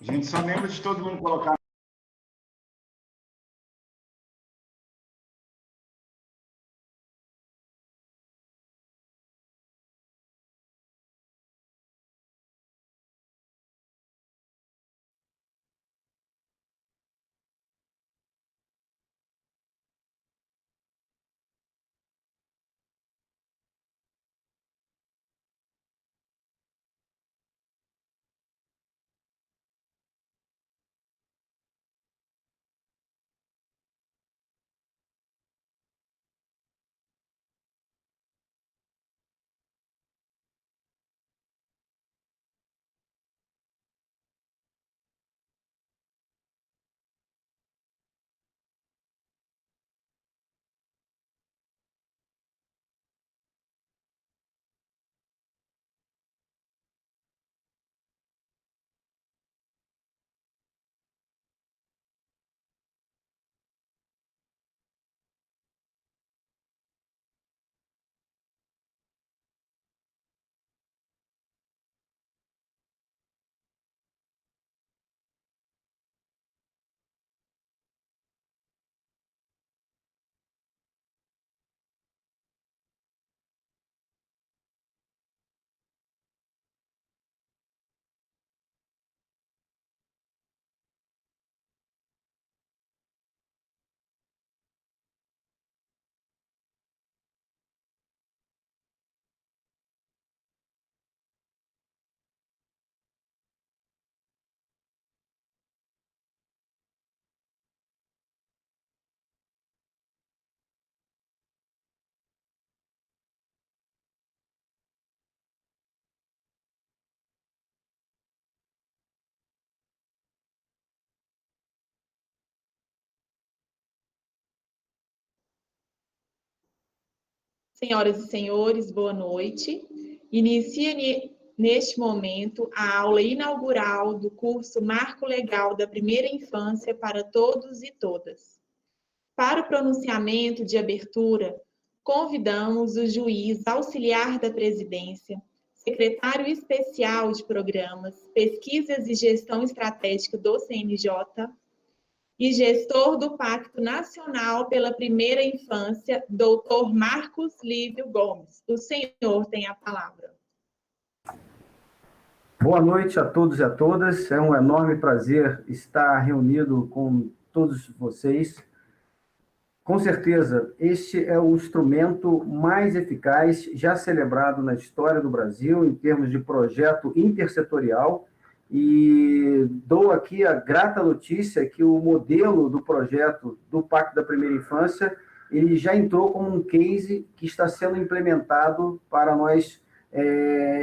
A gente só lembra de todo mundo colocar. Senhoras e senhores, boa noite. Inicia neste momento a aula inaugural do curso Marco Legal da Primeira Infância para todos e todas. Para o pronunciamento de abertura, convidamos o juiz auxiliar da presidência, secretário especial de programas, pesquisas e gestão estratégica do CNJ, e gestor do Pacto Nacional pela Primeira Infância, doutor Marcos Lívio Gomes. O senhor tem a palavra. Boa noite a todos e a todas. É um enorme prazer estar reunido com todos vocês. Com certeza, este é o instrumento mais eficaz já celebrado na história do Brasil em termos de projeto intersetorial. E dou aqui a grata notícia que o modelo do projeto do Pacto da Primeira Infância, ele já entrou como um case que está sendo implementado para nós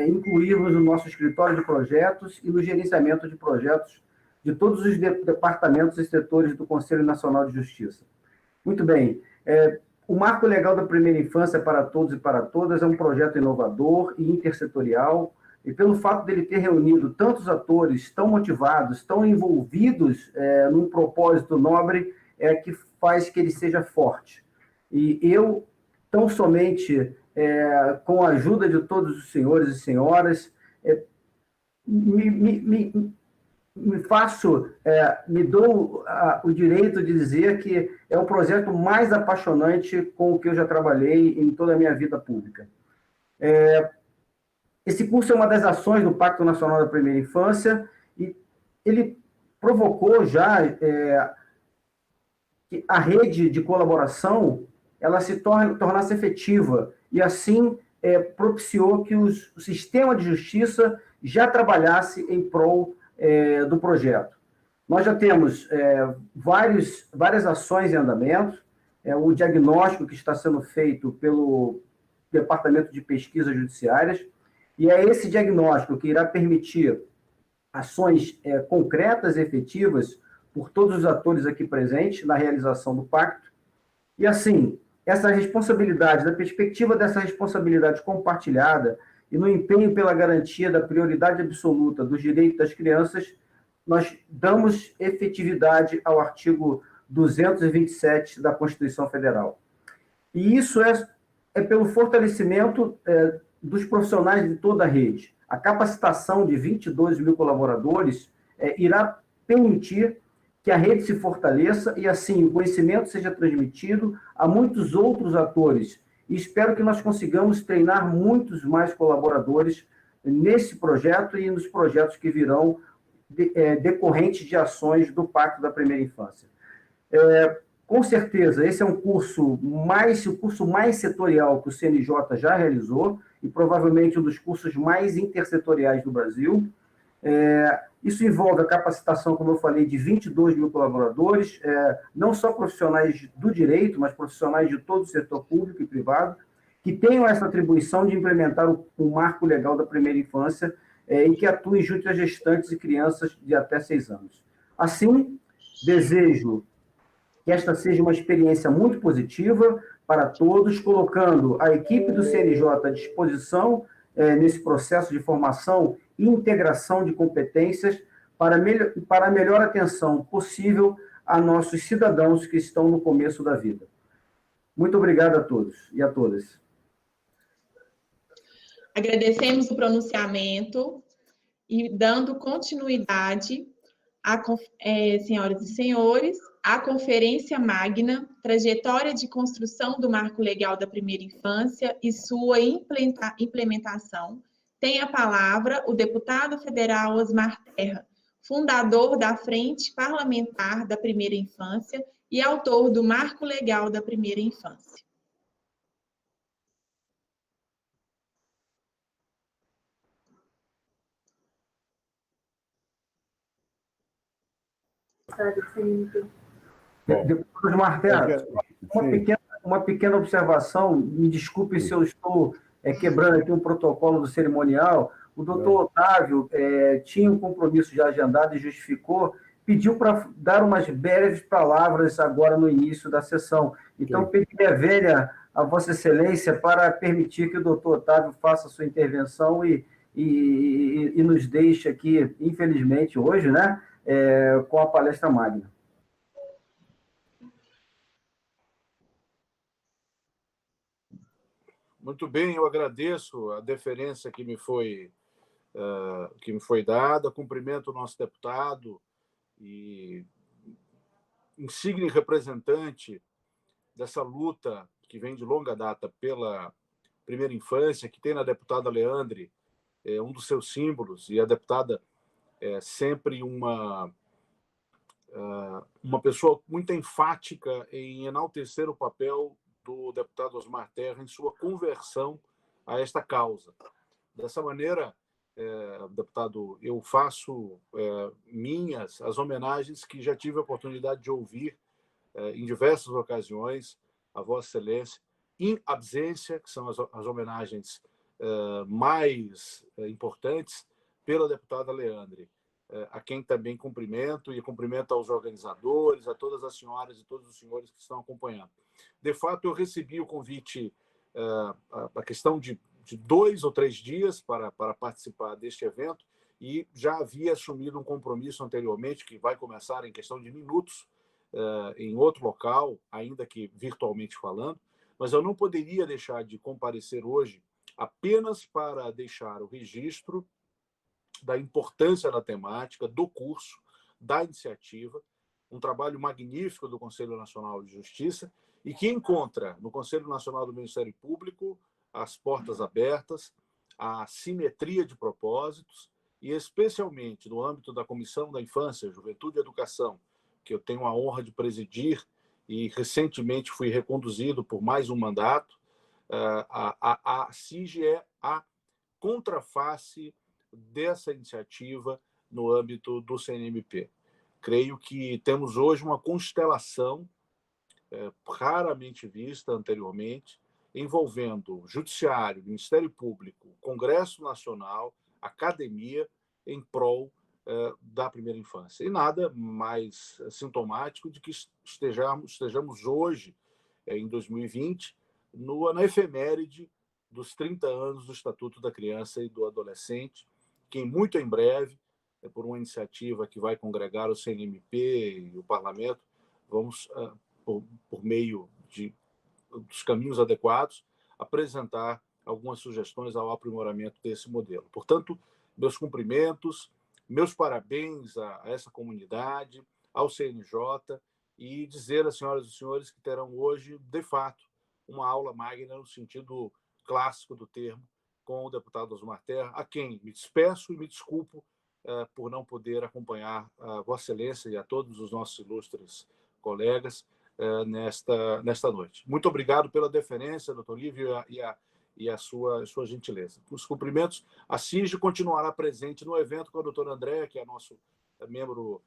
incluirmos no nosso escritório de projetos e no gerenciamento de projetos de todos os departamentos e setores do Conselho Nacional de Justiça. Muito bem. O Marco Legal da Primeira Infância para Todos e para Todas é um projeto inovador e intersetorial, e pelo fato dele ter reunido tantos atores tão motivados, tão envolvidos num propósito nobre, é que faz que ele seja forte. E eu, tão somente com a ajuda de todos os senhores e senhoras, me dou o direito de dizer que é o projeto mais apaixonante com o que eu já trabalhei em toda a minha vida pública. Esse curso é uma das ações do Pacto Nacional da Primeira Infância e ele provocou já que a rede de colaboração ela se tornasse efetiva e assim propiciou que o sistema de justiça já trabalhasse em prol do projeto. Nós já temos várias ações em andamento, o diagnóstico que está sendo feito pelo Departamento de Pesquisas Judiciárias, e é esse diagnóstico que irá permitir ações concretas e efetivas por todos os atores aqui presentes na realização do pacto. E assim, essa responsabilidade, da perspectiva dessa responsabilidade compartilhada e no empenho pela garantia da prioridade absoluta dos direitos das crianças, nós damos efetividade ao artigo 227 da Constituição Federal. E isso é pelo fortalecimento dos profissionais de toda a rede. A capacitação de 22 mil colaboradores irá permitir que a rede se fortaleça e, assim, o conhecimento seja transmitido a muitos outros atores. E espero que nós consigamos treinar muitos mais colaboradores nesse projeto e nos projetos que virão decorrentes de ações do Pacto da Primeira Infância. Com certeza, esse é o curso mais setorial que o CNJ já realizou e provavelmente um dos cursos mais intersetoriais do Brasil. Isso envolve a capacitação, como eu falei, de 22 mil colaboradores, não só profissionais do direito, mas profissionais de todo o setor público e privado, que tenham essa atribuição de implementar o marco legal da primeira infância e que atuem junto a gestantes e crianças de até 6 anos. Assim, desejo que esta seja uma experiência muito positiva para todos, colocando a equipe do CNJ à disposição nesse processo de formação e integração de competências para a melhor atenção possível a nossos cidadãos que estão no começo da vida. Muito obrigado a todos e a todas. Agradecemos o pronunciamento e dando continuidade, senhoras e senhores, à Conferência Magna, Trajetória de Construção do Marco Legal da Primeira Infância e sua implementação, tem a palavra o deputado federal Osmar Terra, fundador da Frente Parlamentar da Primeira Infância e autor do Marco Legal da Primeira Infância. Deputado Osmar Terra, uma pequena observação, me desculpe se eu estou quebrando aqui um protocolo do cerimonial. O doutor Otávio tinha um compromisso já agendado e justificou, pediu para dar umas breves palavras agora no início da sessão. Então, pediria a Vossa Excelência para permitir que o doutor Otávio faça a sua intervenção e nos deixe aqui, infelizmente, hoje, né, com a palestra magna. Muito bem, eu agradeço a deferência que me foi dada, cumprimento o nosso deputado e insigne representante dessa luta que vem de longa data pela primeira infância, que tem na deputada Leandre um dos seus símbolos, e a deputada é sempre uma pessoa muito enfática em enaltecer o papel do deputado Osmar Terra em sua conversão a esta causa. Dessa maneira, deputado, eu faço minhas as homenagens que já tive a oportunidade de ouvir em diversas ocasiões a Vossa Excelência, em absência, que são as homenagens mais importantes, pela deputada Leandre, a quem também cumprimento, e cumprimento aos organizadores, a todas as senhoras e todos os senhores que estão acompanhando. De fato, eu recebi o convite, a questão de 2 ou 3 dias para participar deste evento, e já havia assumido um compromisso anteriormente, que vai começar em questão de minutos, em outro local, ainda que virtualmente falando, mas eu não poderia deixar de comparecer hoje apenas para deixar o registro da importância da temática, do curso, da iniciativa, um trabalho magnífico do Conselho Nacional de Justiça, e que encontra no Conselho Nacional do Ministério Público as portas abertas, a simetria de propósitos, e especialmente no âmbito da Comissão da Infância, Juventude e Educação, que eu tenho a honra de presidir, e recentemente fui reconduzido por mais um mandato, a CIG é a contraface dessa iniciativa no âmbito do CNMP. Creio que temos hoje uma constelação raramente vista anteriormente, envolvendo Judiciário, Ministério Público, Congresso Nacional, academia, em prol da primeira infância. E nada mais sintomático de que estejamos hoje, em 2020, na efeméride dos 30 anos do Estatuto da Criança e do Adolescente, que muito em breve, por uma iniciativa que vai congregar o CNMP e o Parlamento, vamos, por meio dos caminhos adequados, apresentar algumas sugestões ao aprimoramento desse modelo. Portanto, meus cumprimentos meus parabéns a essa comunidade, ao CNJ, e dizer às senhoras e senhores que terão hoje, de fato, uma aula magna no sentido clássico do termo, com o deputado Osmar Terra, a quem me despeço e me desculpo por não poder acompanhar a Vossa Excelência e a todos os nossos ilustres colegas nesta noite. Muito obrigado pela deferência, doutor Lívio, e a sua gentileza. Os cumprimentos, a CIG continuará presente no evento com a doutora Andréa, que é nosso membro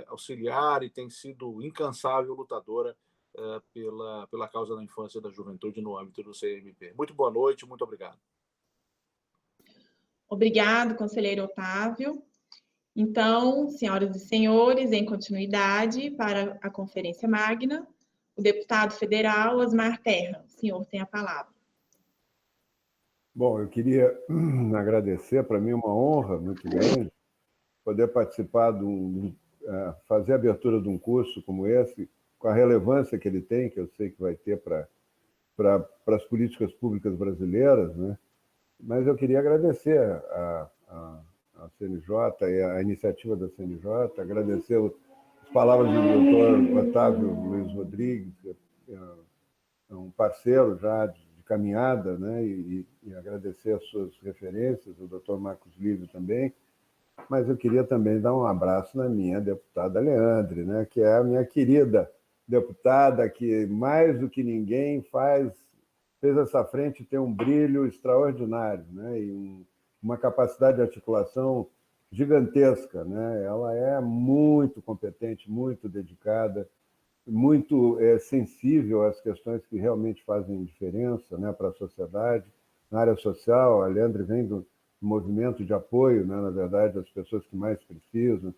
auxiliar e tem sido incansável lutadora pela causa da infância e da juventude no âmbito do CMP. Muito boa noite, muito obrigado. Obrigado, conselheiro Otávio. Então, senhoras e senhores, em continuidade para a Conferência Magna, o deputado federal Osmar Terra. O senhor tem a palavra. Bom, eu queria agradecer, para mim é uma honra muito grande poder participar fazer a abertura de um curso como esse, com a relevância que ele tem, que eu sei que vai ter para as políticas públicas brasileiras, né? Mas eu queria agradecer a CNJ e a iniciativa da CNJ, agradecer as palavras do doutor Otávio Luiz Rodrigues, é um parceiro já de caminhada, né? E agradecer as suas referências, o doutor Marcos Lívio também, mas eu queria também dar um abraço na minha deputada Leandre, né? Que é a minha querida deputada, que mais do que ninguém fez essa frente ter um brilho extraordinário, né? E uma capacidade de articulação gigantesca, né? Ela é muito competente, muito dedicada, muito sensível às questões que realmente fazem diferença, né, para a sociedade. Na área social, a Leandre vem do movimento de apoio, né, na verdade, às pessoas que mais precisam,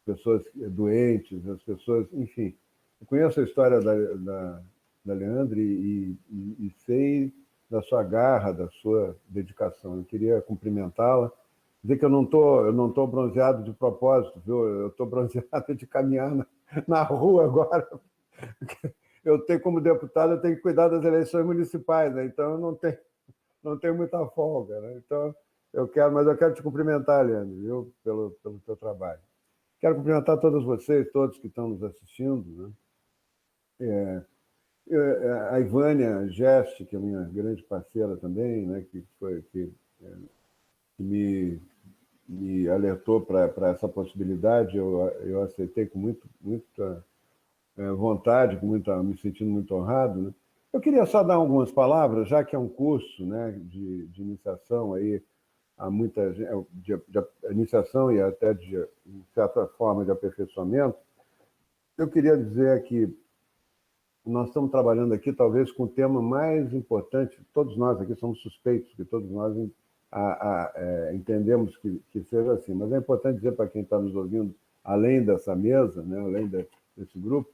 pessoas doentes, as pessoas, enfim. Eu conheço a história da Leandre e sei da sua garra, da sua dedicação. Eu queria cumprimentá-la, dizer que eu não tô bronzeado de propósito, viu? Eu estou bronzeado de caminhar na rua agora. Eu tenho, como deputado, eu tenho que cuidar das eleições municipais, né? Então eu não tenho muita folga, né? Então eu quero te cumprimentar, Leandro, viu? Pelo teu trabalho. Quero cumprimentar todos vocês, todos que estão nos assistindo, né? A Ivânia Geste, que é minha grande parceira também, né? Que me alertou para essa possibilidade, eu aceitei com muita vontade, me sentindo muito honrado, né? Eu queria só dar algumas palavras, já que é um curso, né, de iniciação aí a muita gente, de iniciação e até de certa forma de aperfeiçoamento. Eu queria dizer que nós estamos trabalhando aqui talvez com o tema mais importante. Todos nós aqui somos suspeitos, que todos nós entendemos que seja assim, mas é importante dizer para quem está nos ouvindo, além dessa mesa, né, além desse grupo,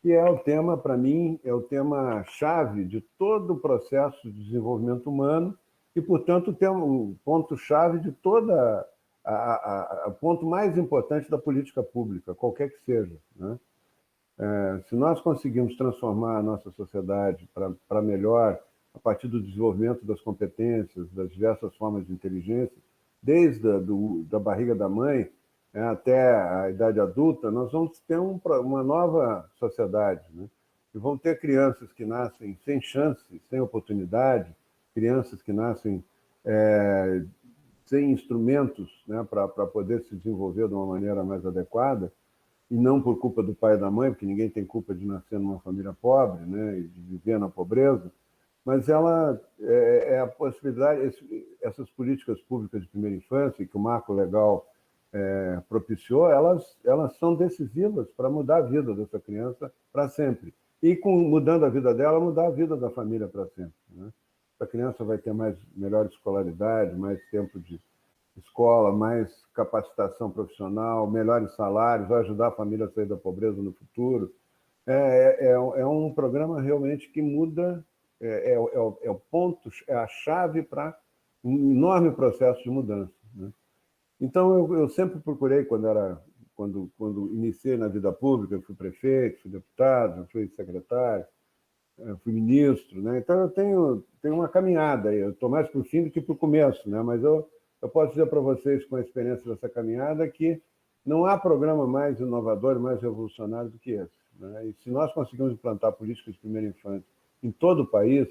que é o tema, para mim, é o tema-chave de todo o processo de desenvolvimento humano e, portanto, tem um ponto-chave de toda o ponto mais importante da política pública, qualquer que seja, né? Se nós conseguirmos transformar a nossa sociedade para melhor, a partir do desenvolvimento das competências, das diversas formas de inteligência, desde da barriga da mãe até a idade adulta, nós vamos ter uma nova sociedade, né? E vão ter crianças que nascem sem chance, sem oportunidade, crianças que nascem sem instrumentos, né, para poder se desenvolver de uma maneira mais adequada, e não por culpa do pai e da mãe, porque ninguém tem culpa de nascer numa família pobre, né, e de viver na pobreza, mas ela é a possibilidade, essas políticas públicas de primeira infância, que o Marco Legal propiciou, elas são decisivas para mudar a vida dessa criança para sempre. E mudando a vida dela, mudar a vida da família para sempre, né? A criança vai ter melhor escolaridade, mais tempo de escola, mais capacitação profissional, melhores salários, vai ajudar a família a sair da pobreza no futuro. É um programa realmente que muda, o ponto, é a chave para um enorme processo de mudança, né? Então, eu sempre procurei, quando iniciei na vida pública, eu fui prefeito, fui deputado, fui secretário, fui ministro, né? Então, eu tenho uma caminhada aí. Eu estou mais para o fim do que para o começo, né? Mas eu eu posso dizer para vocês, com a experiência dessa caminhada, que não há programa mais inovador e mais revolucionário do que esse, né? E se nós conseguimos implantar políticas de primeira infância em todo o país,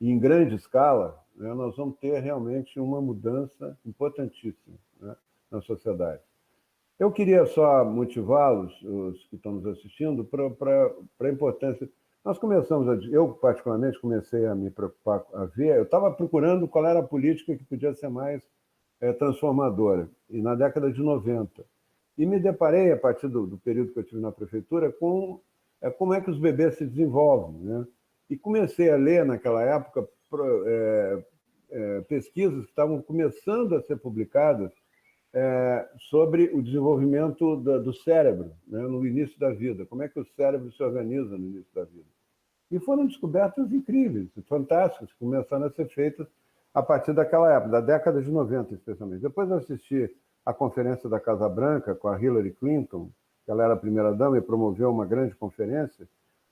e em grande escala, né, nós vamos ter realmente uma mudança importantíssima, né, na sociedade. Eu queria só motivá-los, os que estão nos assistindo, para a importância. Nós começamos, eu particularmente comecei a me preocupar, a ver, eu estava procurando qual era a política que podia ser mais transformadora, e na década de 90. E me deparei, a partir do período que eu tive na prefeitura, com como é que os bebês se desenvolvem, né? E comecei a ler, naquela época, pesquisas que estavam começando a ser publicadas sobre o desenvolvimento do cérebro, né, no início da vida, como é que o cérebro se organiza no início da vida. E foram descobertas incríveis, fantásticas, que começaram a ser feitas a partir daquela época, da década de 90, especialmente. Depois eu assisti a conferência da Casa Branca com a Hillary Clinton, que ela era a primeira-dama e promoveu uma grande conferência,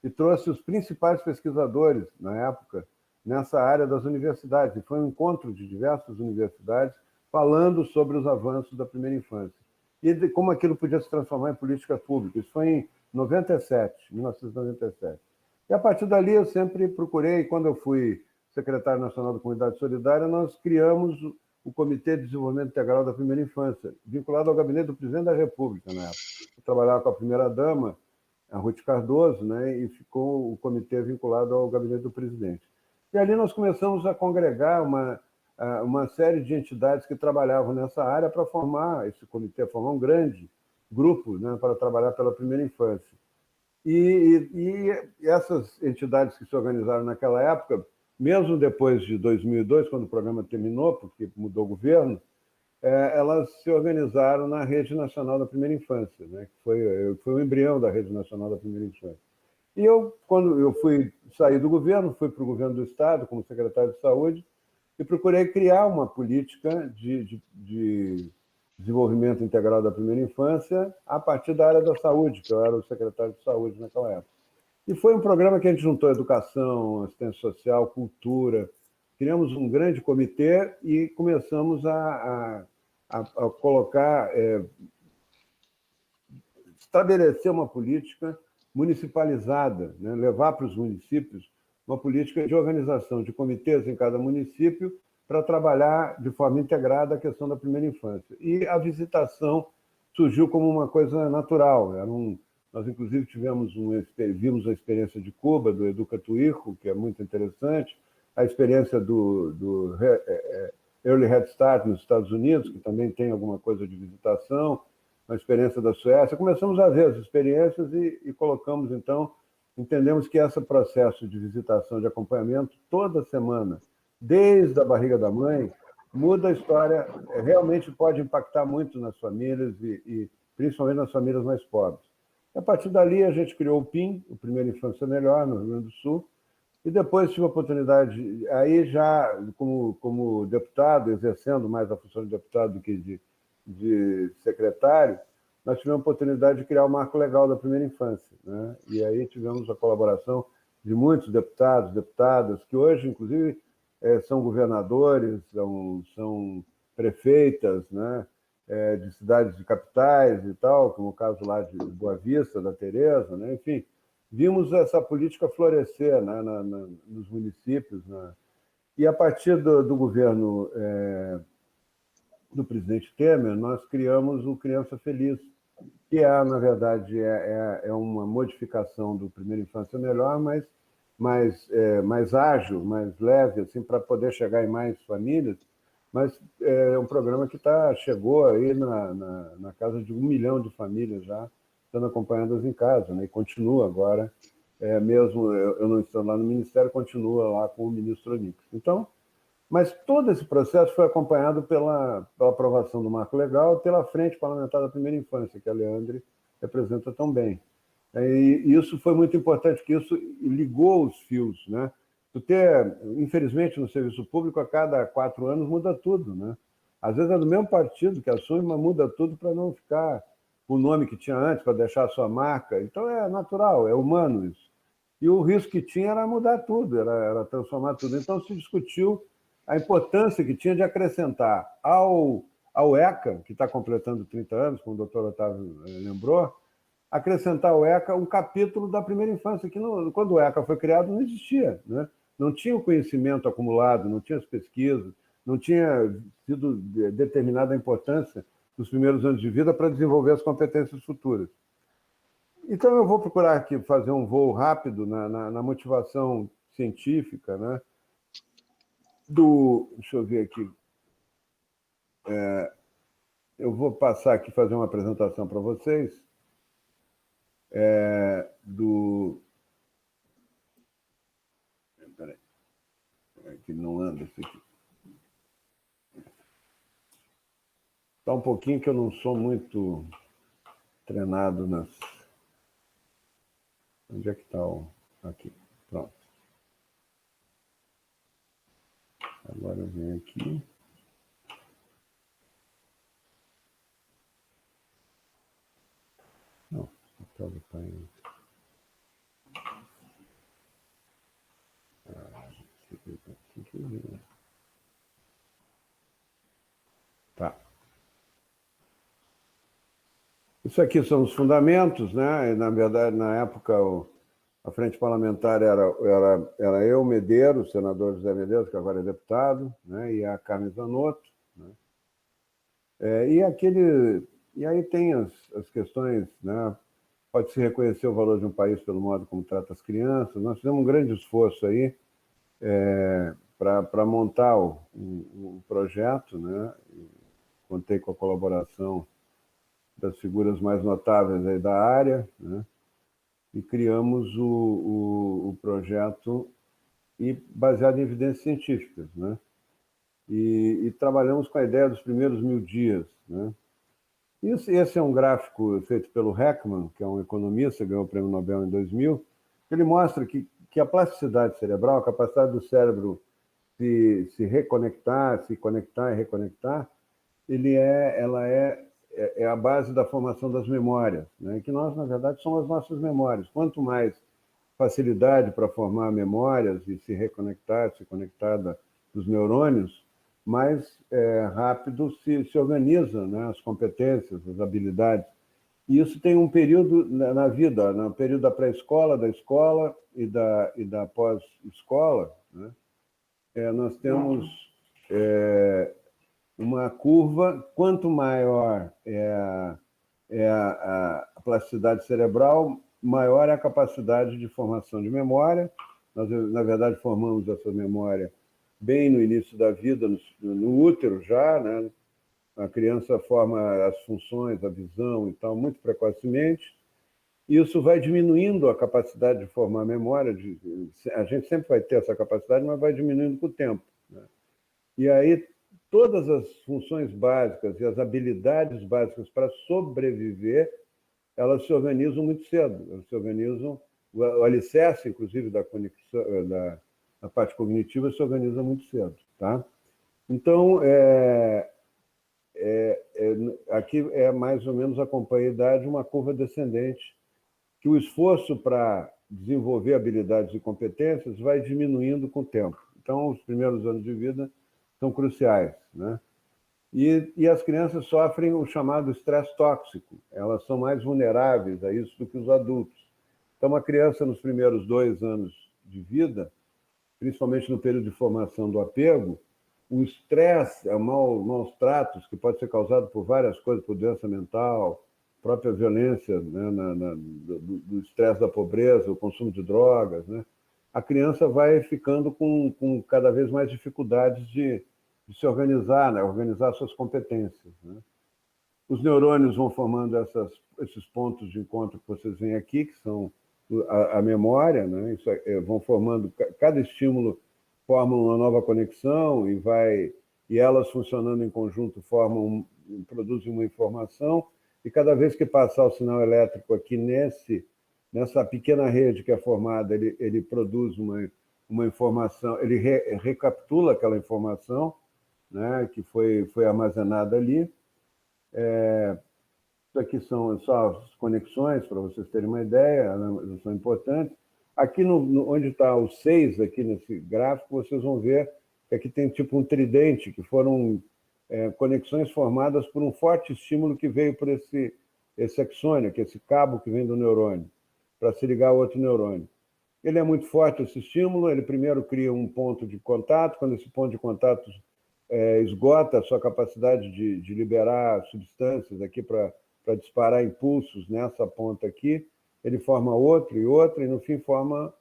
e trouxe os principais pesquisadores, na época, nessa área das universidades. E foi um encontro de diversas universidades falando sobre os avanços da primeira infância. E de como aquilo podia se transformar em política pública. Isso foi em 1997. E, a partir dali, eu sempre procurei, quando eu fui secretário nacional da Comunidade Solidária, nós criamos o Comitê de Desenvolvimento Integral da Primeira Infância, vinculado ao gabinete do Presidente da República, na época. Eu trabalhava com a primeira-dama, a Ruth Cardoso, né, e ficou o comitê vinculado ao gabinete do presidente. E ali nós começamos a congregar uma série de entidades que trabalhavam nessa área para formar esse comitê, formar um grande grupo, né, para trabalhar pela primeira infância. E essas entidades que se organizaram naquela época, mesmo depois de 2002, quando o programa terminou, porque mudou o governo, elas se organizaram na Rede Nacional da Primeira Infância, né, que foi o embrião da Rede Nacional da Primeira Infância. E quando eu fui sair do governo, fui para o governo do Estado como secretário de Saúde e procurei criar uma política de desenvolvimento integral da primeira infância a partir da área da saúde, que eu era o secretário de Saúde naquela época. E foi um programa que a gente juntou educação, assistência social, cultura. Criamos um grande comitê e começamos a colocar, estabelecer uma política municipalizada, né? Levar para os municípios uma política de organização de comitês em cada município para trabalhar de forma integrada a questão da primeira infância. E a visitação surgiu como uma coisa natural. Nós, inclusive, vimos a experiência de Cuba, do Educa Tu Hijo, que é muito interessante, a experiência do Early Head Start nos Estados Unidos, que também tem alguma coisa de visitação, a experiência da Suécia. Começamos a ver as experiências e colocamos, então, entendemos que esse processo de visitação, de acompanhamento, toda semana, desde a barriga da mãe, muda a história, realmente pode impactar muito nas famílias e principalmente nas famílias mais pobres. A partir dali, a gente criou o PIM, o Primeira Infância Melhor, no Rio Grande do Sul, e depois tive a oportunidade, aí já como deputado, exercendo mais a função de deputado do que de secretário, nós tivemos a oportunidade de criar o Marco Legal da Primeira Infância, né? E aí tivemos a colaboração de muitos deputados, deputadas, que hoje, inclusive, são governadores, são prefeitas, né? De cidades de capitais e tal, como o caso lá de Boa Vista, da Tereza, né? Enfim, vimos essa política florescer, né? Nos municípios, né? E a partir do governo do presidente Temer, nós criamos o Criança Feliz, que na verdade, é uma modificação do Primeira Infância Melhor, mas mais ágil, mais leve, assim, para poder chegar em mais famílias, mas é um programa que chegou aí na casa de 1 milhão de famílias já, sendo acompanhadas em casa, né? E continua agora, mesmo eu não estou lá no Ministério, continua lá com o ministro Onix. Então, mas todo esse processo foi acompanhado pela aprovação do Marco Legal e pela Frente Parlamentar da Primeira Infância, que a Leandre representa tão bem. E isso foi muito importante, porque isso ligou os fios, né? Infelizmente, no serviço público, a cada 4 anos muda tudo, né? Às vezes é do mesmo partido que assume, mas muda tudo para não ficar com o nome que tinha antes, para deixar a sua marca. Então é natural, é humano isso. E o risco que tinha era mudar tudo, era transformar tudo. Então se discutiu a importância que tinha de acrescentar ao ECA, que está completando 30 anos, como o doutor Otávio lembrou, acrescentar ao ECA um capítulo da primeira infância, que quando o ECA foi criado não existia, né? Não tinha o conhecimento acumulado, não tinha as pesquisas, não tinha sido determinada a importância dos primeiros anos de vida para desenvolver as competências futuras. Então, eu vou procurar aqui fazer um voo rápido na motivação científica, né? Deixa eu ver aqui. Eu vou passar aqui fazer uma apresentação para vocês Peraí, que não anda isso aqui. Está um pouquinho que eu não sou muito treinado nas... Onde é que está aqui? Pronto. Agora eu venho aqui. Não, a tela está em... Tá. Isso aqui são os fundamentos, né? Na verdade, na época, a frente parlamentar era eu, Medeiros, o senador José Medeiros, que agora é deputado, né? E a Carmen Zanotto, né? E aí tem as questões, né? Pode-se reconhecer o valor de um país pelo modo como trata as crianças. Nós fizemos um grande esforço aí para montar o projeto, né? Contei com a colaboração das figuras mais notáveis aí da área, né? E criamos o projeto baseado em evidências científicas, né? E trabalhamos com a ideia dos primeiros 1000 dias, né? Esse é um gráfico feito pelo Heckman, que é um economista, ganhou o Prêmio Nobel em 2000. Ele mostra que a plasticidade cerebral, a capacidade do cérebro se reconectar, se conectar e reconectar, ela é a base da formação das memórias, né? Que nós, na verdade, somos as nossas memórias. Quanto mais facilidade para formar memórias e se reconectar, se conectar dos neurônios, mais rápido se organizam, né, as competências, as habilidades. E isso tem um período na vida, no período da pré-escola, da escola e da pós-escola, né? Nós temos uma curva, quanto maior a plasticidade cerebral, maior é a capacidade de formação de memória. Nós, na verdade, formamos essa memória bem no início da vida, no útero já, né? A criança forma as funções, a visão e tal, muito precocemente. E isso vai diminuindo a capacidade de formar memória. A gente sempre vai ter essa capacidade, mas vai diminuindo com o tempo, né? E aí, todas as funções básicas e as habilidades básicas para sobreviver, elas se organizam muito cedo. Elas se organizam, o alicerce, inclusive, da conexão, a parte cognitiva se organiza muito cedo, tá? Então, aqui é mais ou menos acompanha a idade uma curva descendente, que o esforço para desenvolver habilidades e competências vai diminuindo com o tempo. Então, os primeiros anos de vida são cruciais, né? E as crianças sofrem o chamado estresse tóxico. Elas são mais vulneráveis a isso do que os adultos. Então, uma criança nos primeiros 2 anos de vida, principalmente no período de formação do apego, o estresse, maus tratos, que pode ser causado por várias coisas, por doença mental, própria violência, né, do estresse da pobreza, o consumo de drogas, né? A criança vai ficando com cada vez mais dificuldades de se organizar, né? Organizar suas competências, né? Os neurônios vão formando esses pontos de encontro que vocês veem aqui, que são a memória, né? Isso vão formando, cada estímulo forma uma nova conexão e elas funcionando em conjunto produzem uma informação, e cada vez que passar o sinal elétrico aqui nessa pequena rede que é formada, ele produz uma informação, ele recapitula aquela informação, né, que foi armazenada ali. Isso aqui são só as conexões, para vocês terem uma ideia, elas são importantes. Aqui, onde está o 6, aqui nesse gráfico, vocês vão ver que aqui tem tipo um tridente, que foram conexões formadas por um forte estímulo que veio por esse axônio, que é esse cabo que vem do neurônio, para se ligar ao outro neurônio. Ele é muito forte, esse estímulo, ele primeiro cria um ponto de contato, quando esse ponto de contato esgota a sua capacidade de liberar substâncias aqui para disparar impulsos nessa ponta aqui, ele forma outro, e no fim forma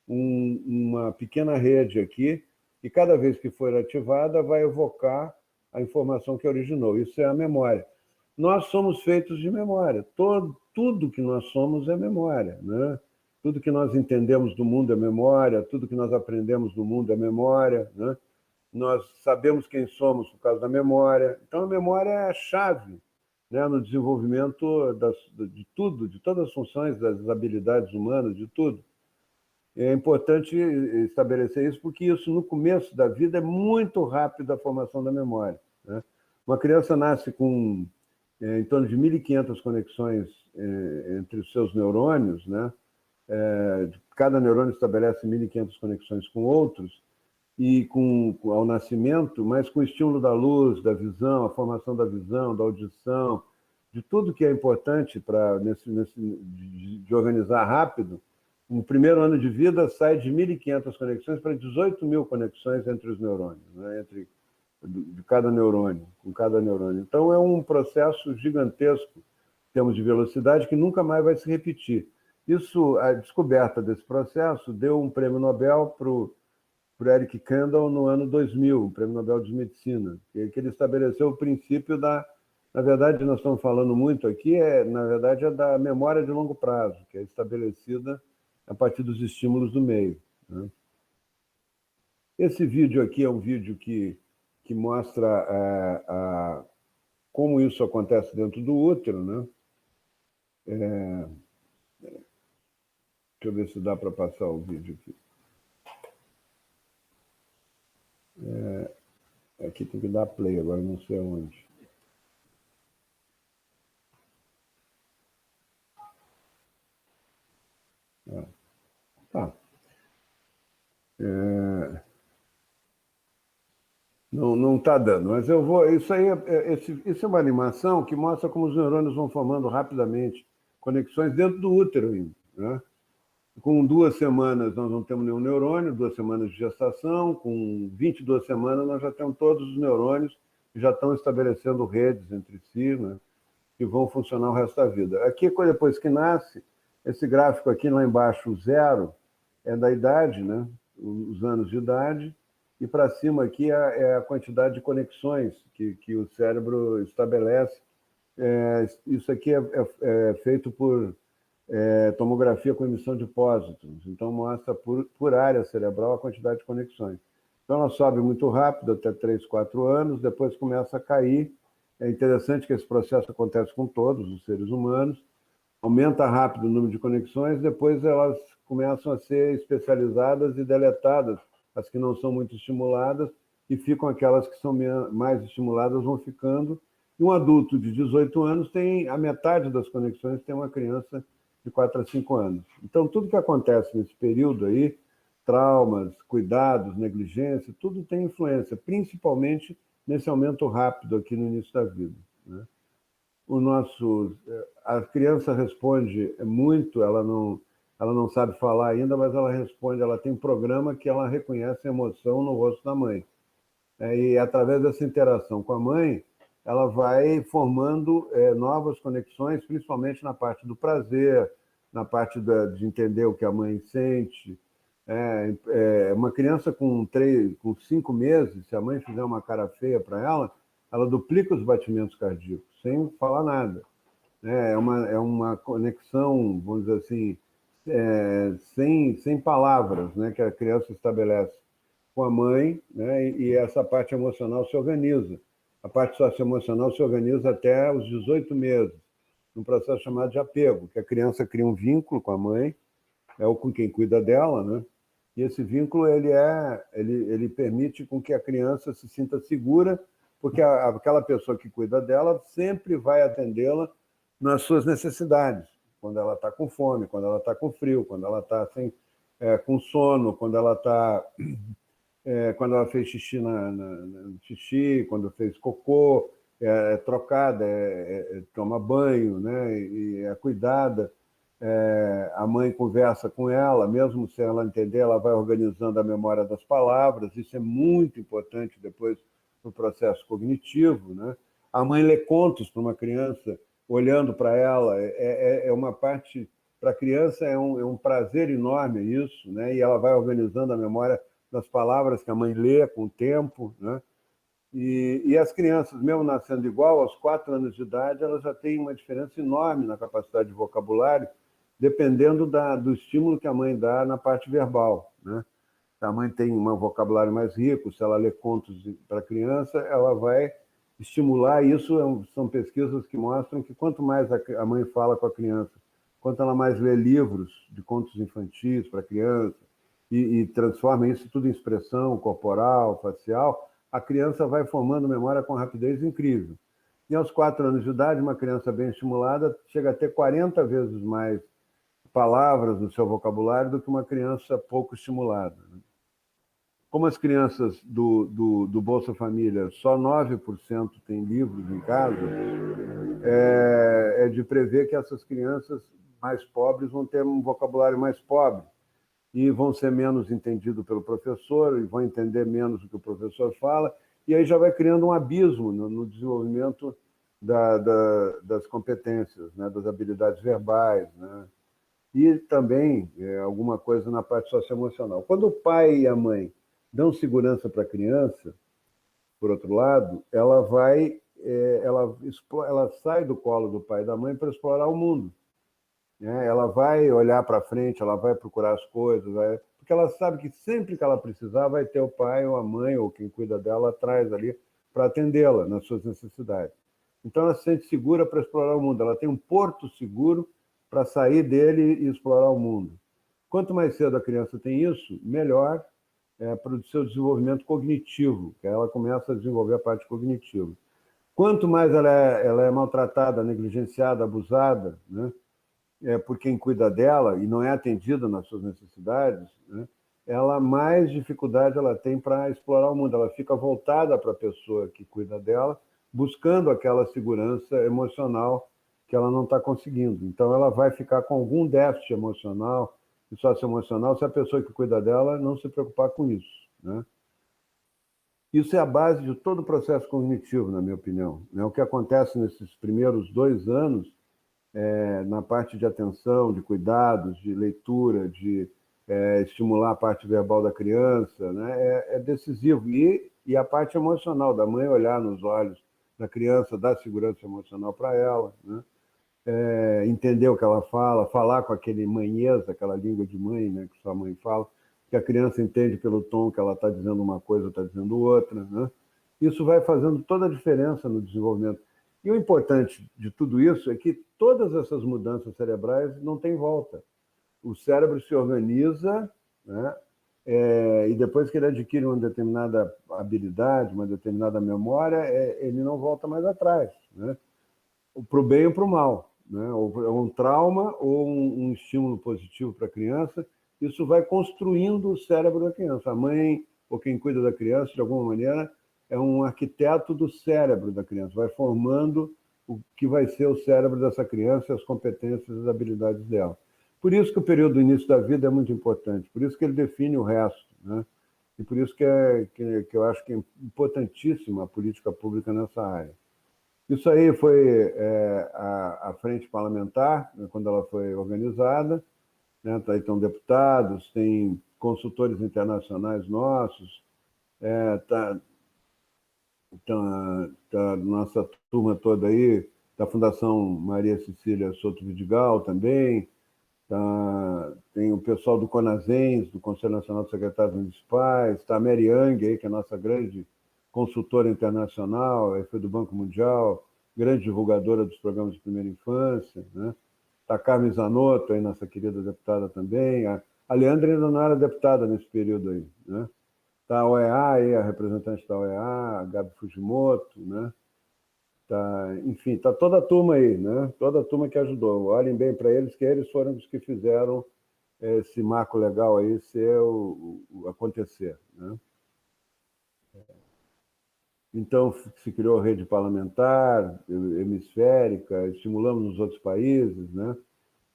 uma pequena rede aqui, e cada vez que for ativada vai evocar a informação que originou. Isso é a memória. Nós somos feitos de memória. Tudo que nós somos é memória, né? Tudo que nós entendemos do mundo é memória, tudo que nós aprendemos do mundo é memória, né? Nós sabemos quem somos por causa da memória. Então, a memória é a chave, né, no desenvolvimento de tudo, de todas as funções, das habilidades humanas, de tudo. É importante estabelecer isso, porque isso, no começo da vida, é muito rápido a formação da memória, né? Uma criança nasce com em torno de 1.500 conexões entre os seus neurônios, né? Cada neurônio estabelece 1.500 conexões com outros, e ao nascimento, mas com o estímulo da luz, da visão, a formação da visão, da audição, de tudo que é importante para de organizar rápido. No primeiro ano de vida, sai de 1.500 conexões para 18.000 conexões entre os neurônios, né? De cada neurônio, com cada neurônio. Então, é um processo gigantesco, em termos de velocidade, que nunca mais vai se repetir. Isso, a descoberta desse processo deu um prêmio Nobel para o Eric Kandel no ano 2000, um prêmio Nobel de Medicina, que ele estabeleceu o princípio da... Na verdade, nós estamos falando muito aqui, na verdade, é da memória de longo prazo, que é estabelecida a partir dos estímulos do meio, né? Esse vídeo aqui é um vídeo que mostra como isso acontece dentro do útero, né? Deixa eu ver se dá para passar o vídeo aqui. Aqui tem que dar play, agora não sei onde. Tá. Não está dando, mas eu vou... Isso é uma animação que mostra como os neurônios vão formando rapidamente conexões dentro do útero ainda, né? Com 2 semanas nós não temos nenhum neurônio, 2 semanas de gestação, com 22 semanas nós já temos todos os neurônios que já estão estabelecendo redes entre si, né, que vão funcionar o resto da vida. Aqui, depois que nasce, esse gráfico aqui lá embaixo, 0, é da idade, né, os anos de idade, e para cima aqui é a quantidade de conexões que o cérebro estabelece. Isso aqui é feito por tomografia com emissão de pósitrons, então mostra por área cerebral a quantidade de conexões. Então ela sobe muito rápido, até 3, 4 anos, depois começa a cair. É interessante que esse processo acontece com todos os seres humanos, aumenta rápido o número de conexões, depois elas começam a ser especializadas e deletadas, as que não são muito estimuladas, e ficam aquelas que são mais estimuladas, vão ficando. E um adulto de 18 anos tem a metade das conexões, tem uma criança de 4 a 5 anos. Então, tudo que acontece nesse período aí, traumas, cuidados, negligência, tudo tem influência, principalmente nesse aumento rápido aqui no início da vida, né? A criança responde muito, ela não sabe falar ainda, mas ela responde, ela tem um programa que ela reconhece a emoção no rosto da mãe. E através dessa interação com a mãe, ela vai formando novas conexões, principalmente na parte do prazer, na parte de entender o que a mãe sente. Uma criança com 5 meses, se a mãe fizer uma cara feia para ela duplica os batimentos cardíacos, sem falar nada. É uma conexão, vamos dizer assim, sem palavras, né, que a criança estabelece com a mãe, né, e essa parte emocional se organiza. A parte socioemocional se organiza até os 18 meses, num processo chamado de apego, que a criança cria um vínculo com a mãe, ou com quem cuida dela, né? E esse vínculo ele permite com que a criança se sinta segura, porque aquela pessoa que cuida dela sempre vai atendê-la nas suas necessidades, quando ela está com fome, quando ela está com frio, quando ela está com sono, quando ela está quando ela fez xixi xixi, quando fez cocô, é trocada, toma banho, né? E é cuidada. A mãe conversa com ela, mesmo sem ela entender, ela vai organizando a memória das palavras. Isso é muito importante depois no processo cognitivo, né? A mãe lê contos para uma criança, olhando para ela, é uma parte, para a criança é um prazer enorme isso, né? E ela vai organizando a memória das palavras que a mãe lê com o tempo, né? E as crianças, mesmo nascendo igual, aos 4 anos de idade, elas já têm uma diferença enorme na capacidade de vocabulário, dependendo do estímulo que a mãe dá na parte verbal, né? Se a mãe tem um vocabulário mais rico, se ela lê contos para a criança, ela vai estimular. Isso são pesquisas que mostram que quanto mais a mãe fala com a criança, quanto ela mais lê livros de contos infantis para a criança e transforma isso tudo em expressão corporal, facial, a criança vai formando memória com rapidez incrível. E aos 4 anos de idade, uma criança bem estimulada chega a ter 40 vezes mais palavras no seu vocabulário do que uma criança pouco estimulada. Como as crianças do Bolsa Família, só 9% têm livros em casa, é de prever que essas crianças mais pobres vão ter um vocabulário mais pobre e vão ser menos entendidos pelo professor e vão entender menos o que o professor fala, e aí já vai criando um abismo no desenvolvimento das competências, né, das habilidades verbais, né, e também alguma coisa na parte socioemocional. Quando o pai e a mãe dão segurança para a criança, por outro lado, ela sai do colo do pai e da mãe para explorar o mundo. Ela vai olhar para frente, ela vai procurar as coisas, porque ela sabe que sempre que ela precisar vai ter o pai ou a mãe ou quem cuida dela atrás ali para atendê-la nas suas necessidades. Então ela se sente segura para explorar o mundo, ela tem um porto seguro para sair dele e explorar o mundo. Quanto mais cedo a criança tem isso, melhor para o seu desenvolvimento cognitivo, que ela começa a desenvolver a parte cognitiva. Quanto mais ela é maltratada, negligenciada, abusada, né, por quem cuida dela e não é atendida nas suas necessidades, né, ela mais dificuldade ela tem para explorar o mundo. Ela fica voltada para a pessoa que cuida dela, buscando aquela segurança emocional que ela não está conseguindo. Então, ela vai ficar com algum déficit emocional e socioemocional se a pessoa que cuida dela não se preocupar com isso, né? Isso é a base de todo o processo cognitivo, na minha opinião. O que acontece nesses primeiros 2 anos, na parte de atenção, de cuidados, de leitura, de estimular a parte verbal da criança, né, é decisivo. E a parte emocional, da mãe olhar nos olhos da criança, dar segurança emocional para ela, né, entender o que ela fala, falar com aquele manhês, aquela língua de mãe, né, que sua mãe fala, que a criança entende pelo tom que ela está dizendo uma coisa ou está dizendo outra, né? Isso vai fazendo toda a diferença no desenvolvimento. E o importante de tudo isso é que todas essas mudanças cerebrais não têm volta. O cérebro se organiza, né? E depois que ele adquire uma determinada habilidade, uma determinada memória, ele não volta mais atrás, né? Para o bem ou para o mal, né? Ou um trauma ou um estímulo positivo para a criança, isso vai construindo o cérebro da criança. A mãe ou quem cuida da criança, de alguma maneira, é um arquiteto do cérebro da criança, vai formando o que vai ser o cérebro dessa criança, as competências e as habilidades dela. Por isso que o período do início da vida é muito importante, por isso que ele define o resto, né? E por isso que eu acho que é importantíssima a política pública nessa área. Isso aí foi a frente parlamentar, né, quando ela foi organizada, né? Estão deputados, tem consultores internacionais nossos, tá nossa turma toda aí, da Fundação Maria Cecília Soto Vidigal também, tem o pessoal do CONASENS, do Conselho Nacional de Secretários Municipais, está a Mary Yang, aí, que é a nossa grande consultora internacional, foi do Banco Mundial, grande divulgadora dos programas de primeira infância, né? Está a Carmen Zanotto, aí, nossa querida deputada também, a Leandra ainda não era deputada nesse período aí, né? Está a OEA, aí, a representante da OEA, a Gabi Fujimoto, né? Enfim, está toda a turma aí, né? Toda a turma que ajudou. Olhem bem para eles, que eles foram os que fizeram esse marco legal aí acontecer, né? Então, se criou a rede parlamentar, hemisférica, estimulamos nos outros países, né?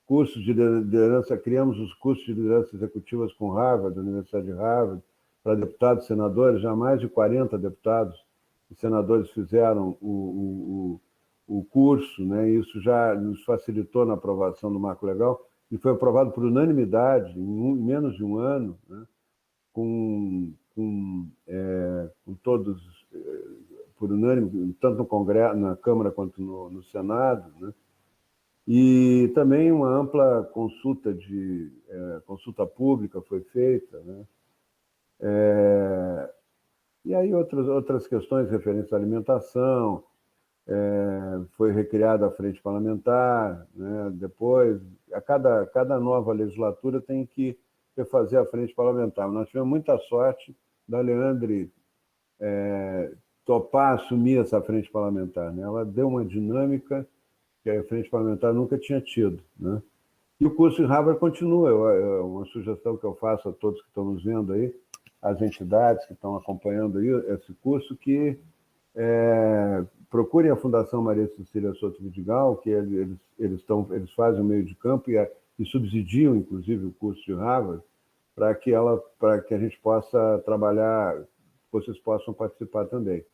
Cursos de liderança, criamos os cursos de liderança executivas com Harvard, a Universidade de Harvard, para deputados e senadores, já mais de 40 deputados e senadores fizeram o curso, né? Isso já nos facilitou na aprovação do marco legal, e foi aprovado por unanimidade em menos de um ano, né? com todos, por unânime, tanto no Congresso, na Câmara quanto no Senado, né? E também uma ampla consulta consulta pública foi feita, né? E aí outras questões referentes à alimentação, foi recriada a frente parlamentar, né? Depois, a cada nova legislatura tem que refazer a frente parlamentar. Nós tivemos muita sorte da Leandre topar assumir essa frente parlamentar, né? Ela deu uma dinâmica que a frente parlamentar nunca tinha tido, né? E o curso em Harvard continua, é uma sugestão que eu faço a todos que estão nos vendo aí, as entidades que estão acompanhando aí esse curso, que procurem a Fundação Maria Cecília Soto Vidigal, que eles fazem o meio de campo e subsidiam, inclusive, o curso de Harvard, para que a gente possa trabalhar, vocês possam participar também.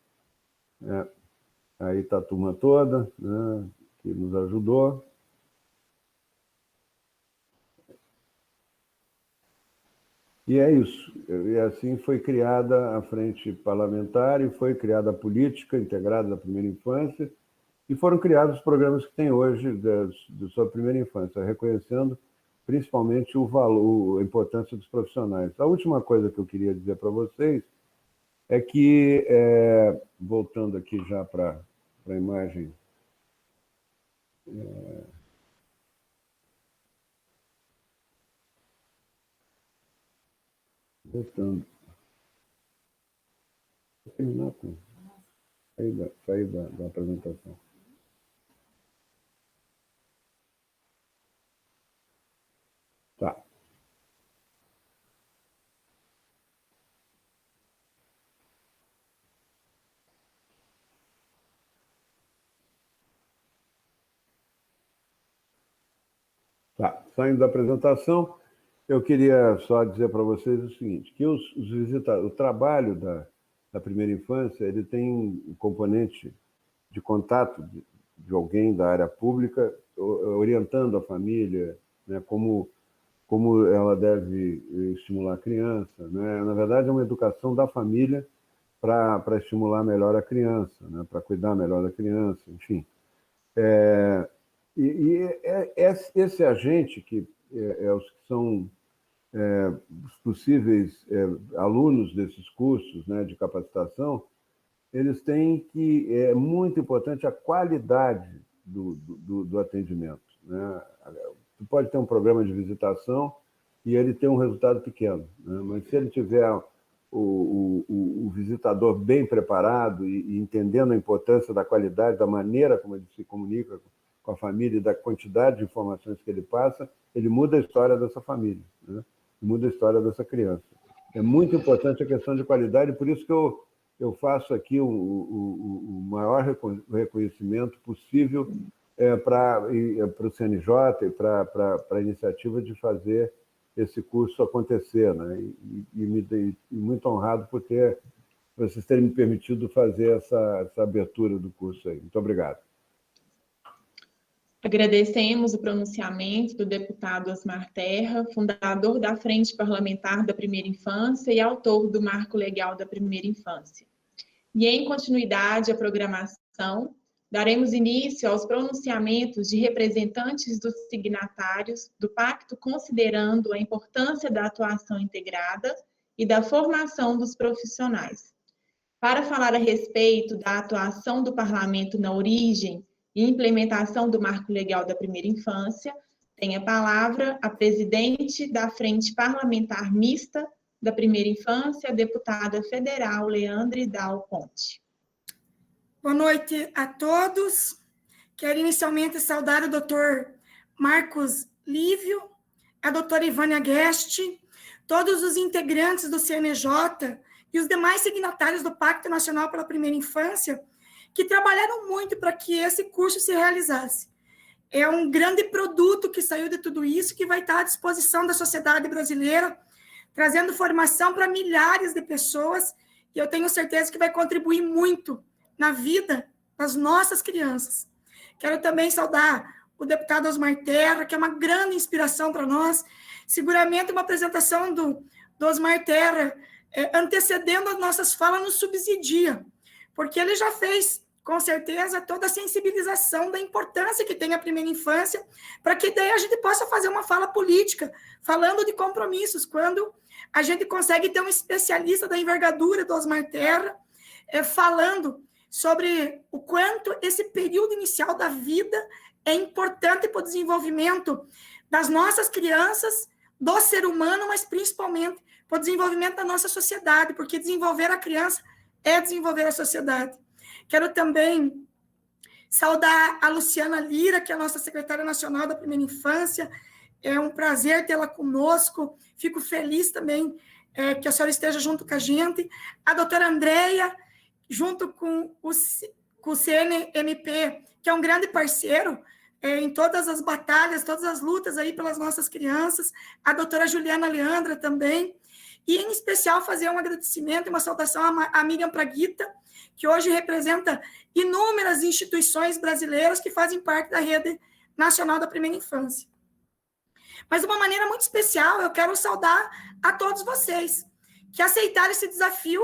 Aí está a turma toda, né, que nos ajudou. E é isso. E assim foi criada a frente parlamentar e foi criada a política integrada da primeira infância e foram criados os programas que tem hoje de sua primeira infância, reconhecendo principalmente o valor, a importância dos profissionais. A última coisa que eu queria dizer para vocês é que, voltando aqui já para a imagem... Voltando. Vou terminar com sair da apresentação. Tá. Tá. Saindo da apresentação, eu queria só dizer para vocês o seguinte, que o trabalho da primeira infância, ele tem um componente de contato de alguém da área pública, orientando a família, né, como ela deve estimular a criança, né? Na verdade, é uma educação da família para estimular melhor a criança, né, para cuidar melhor da criança, enfim. Esse agente, que os que são os possíveis alunos desses cursos, né, de capacitação, eles têm que... É muito importante a qualidade do atendimento, né? Tu pode ter um programa de visitação e ele ter um resultado pequeno, né? Mas se ele tiver o visitador bem preparado e entendendo a importância da qualidade, da maneira como ele se comunica com a família e da quantidade de informações que ele passa, ele muda a história dessa família, né? Muda a história dessa criança. É muito importante a questão de qualidade, por isso que eu faço aqui o maior reconhecimento possível para o CNJ e para a iniciativa de fazer esse curso acontecer, né? E muito honrado por vocês terem me permitido fazer essa abertura do curso aí. Muito obrigado. Agradecemos o pronunciamento do deputado Osmar Terra, fundador da Frente Parlamentar da Primeira Infância e autor do Marco Legal da Primeira Infância. E, em continuidade à programação, daremos início aos pronunciamentos de representantes dos signatários do pacto, considerando a importância da atuação integrada e da formação dos profissionais. Para falar a respeito da atuação do Parlamento na origem e implementação do Marco Legal da Primeira Infância, tem a palavra a presidente da Frente Parlamentar Mista da Primeira Infância, a deputada federal Leandre Dal Ponte. Boa noite a todos. Quero inicialmente saudar o doutor Marcos Lívio, a doutora Ivânia Guest, todos os integrantes do CNJ e os demais signatários do Pacto Nacional pela Primeira Infância, que trabalharam muito para que esse curso se realizasse. É um grande produto que saiu de tudo isso, que vai estar à disposição da sociedade brasileira, trazendo formação para milhares de pessoas, e eu tenho certeza que vai contribuir muito na vida das nossas crianças. Quero também saudar o deputado Osmar Terra, que é uma grande inspiração para nós. Seguramente uma apresentação do Osmar Terra antecedendo as nossas falas nos subsidia, porque ele já fez, com certeza, toda a sensibilização da importância que tem a primeira infância, para que daí a gente possa fazer uma fala política, falando de compromissos, quando a gente consegue ter um especialista da envergadura do Osmar Terra, falando sobre o quanto esse período inicial da vida é importante para o desenvolvimento das nossas crianças, do ser humano, mas principalmente para o desenvolvimento da nossa sociedade, porque desenvolver a criança é desenvolver a sociedade. Quero também saudar a Luciana Lira, que é a nossa secretária nacional da Primeira Infância. É um prazer tê-la conosco. Fico feliz também que a senhora esteja junto com a gente. A doutora Andréia, junto com o CNMP, que é um grande parceiro em todas as batalhas, todas as lutas aí pelas nossas crianças. A doutora Juliana Leandra também. E, em especial, fazer um agradecimento e uma saudação à Miriam Praguita, que hoje representa inúmeras instituições brasileiras que fazem parte da Rede Nacional da Primeira Infância. Mas, de uma maneira muito especial, eu quero saudar a todos vocês que aceitaram esse desafio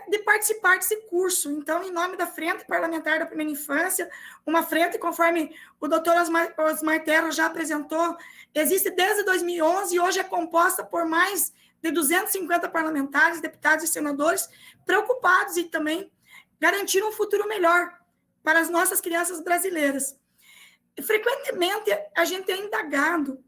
de participar desse curso. Então, em nome da Frente Parlamentar da Primeira Infância, uma frente, conforme o doutor Osmar Terra já apresentou, existe desde 2011 e hoje é composta por mais de 250 parlamentares, deputados e senadores preocupados e também garantir um futuro melhor para as nossas crianças brasileiras. E, frequentemente, a gente é indagado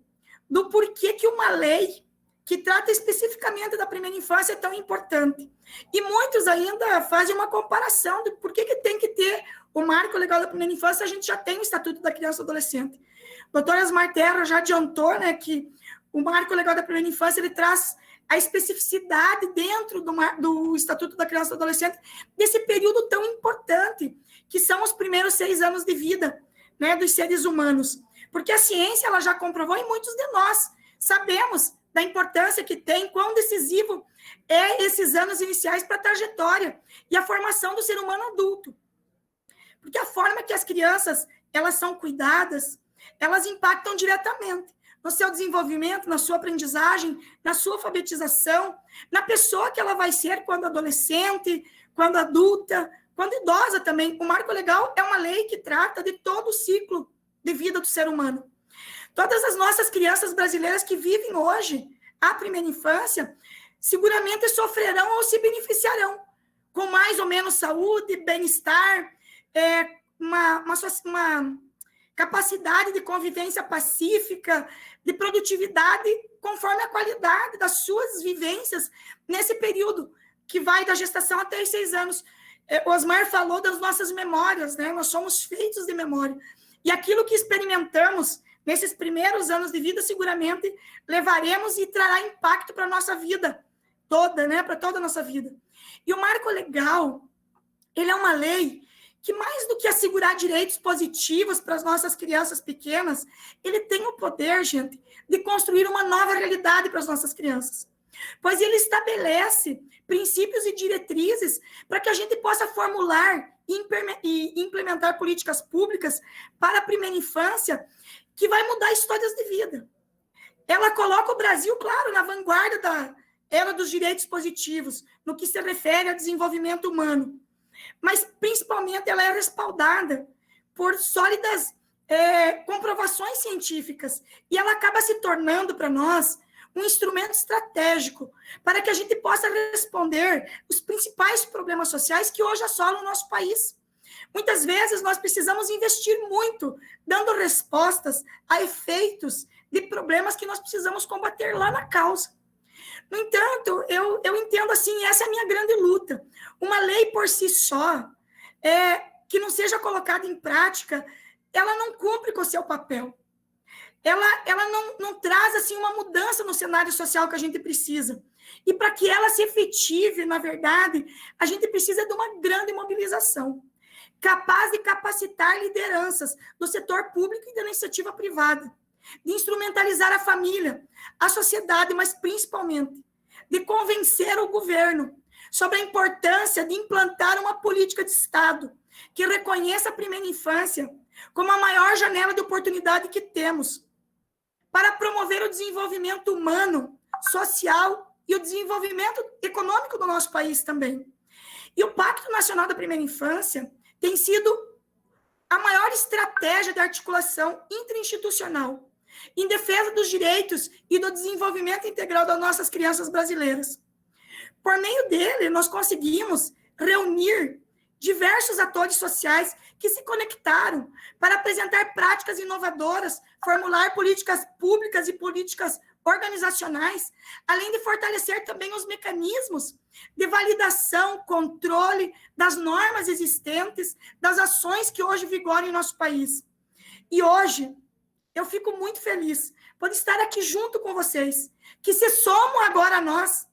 do porquê que uma lei que trata especificamente da primeira infância é tão importante. E muitos ainda fazem uma comparação de por que tem que ter o marco legal da primeira infância, a gente já tem o Estatuto da Criança e do Adolescente. O doutor Osmar Terra já adiantou, né, que o marco legal da primeira infância ele traz a especificidade dentro do Estatuto da Criança e do Adolescente desse período tão importante, que são os primeiros 6 anos de vida, né, dos seres humanos. Porque a ciência ela já comprovou, e muitos de nós sabemos da importância que tem, quão decisivo é esses anos iniciais para a trajetória e a formação do ser humano adulto. Porque a forma que as crianças elas são cuidadas, elas impactam diretamente no seu desenvolvimento, na sua aprendizagem, na sua alfabetização, na pessoa que ela vai ser quando adolescente, quando adulta, quando idosa também. O Marco Legal é uma lei que trata de todo o ciclo de vida do ser humano. Todas as nossas crianças brasileiras que vivem hoje a primeira infância, seguramente sofrerão ou se beneficiarão com mais ou menos saúde, bem-estar, uma capacidade de convivência pacífica, de produtividade, conforme a qualidade das suas vivências nesse período, que vai da gestação até os 6 anos. O Osmar falou das nossas memórias, né? Nós somos feitos de memória. E aquilo que experimentamos nesses primeiros anos de vida, seguramente levaremos e trará impacto para a nossa vida toda, né? Para toda a nossa vida. E o Marco Legal, ele é uma lei que, mais do que assegurar direitos positivos para as nossas crianças pequenas, ele tem o poder, gente, de construir uma nova realidade para as nossas crianças. Pois ele estabelece princípios e diretrizes para que a gente possa formular e implementar políticas públicas para a primeira infância que vai mudar histórias de vida. Ela coloca o Brasil, claro, na vanguarda da era dos direitos positivos, no que se refere ao desenvolvimento humano. Mas, principalmente, ela é respaldada por sólidas comprovações científicas. E ela acaba se tornando, para nós, um instrumento estratégico para que a gente possa responder os principais problemas sociais que hoje assolam o nosso país. Muitas vezes, nós precisamos investir muito, dando respostas a efeitos de problemas que nós precisamos combater lá na causa. No entanto, eu entendo assim, essa é a minha grande luta. Uma lei por si só, que não seja colocada em prática, ela não cumpre com o seu papel. ela não traz assim uma mudança no cenário social que a gente precisa. E para que ela se efetive, na verdade, a gente precisa de uma grande mobilização, capaz de capacitar lideranças do setor público e da iniciativa privada, de instrumentalizar a família, a sociedade, mas principalmente de convencer o governo sobre a importância de implantar uma política de Estado que reconheça a primeira infância como a maior janela de oportunidade que temos para promover o desenvolvimento humano, social e o desenvolvimento econômico do nosso país também. E o Pacto Nacional da Primeira Infância tem sido a maior estratégia de articulação interinstitucional em defesa dos direitos e do desenvolvimento integral das nossas crianças brasileiras. Por meio dele, nós conseguimos reunir diversos atores sociais que se conectaram para apresentar práticas inovadoras, formular políticas públicas e políticas organizacionais, além de fortalecer também os mecanismos de validação, controle das normas existentes, das ações que hoje vigoram em nosso país. E hoje, eu fico muito feliz por estar aqui junto com vocês, que se somam agora a nós,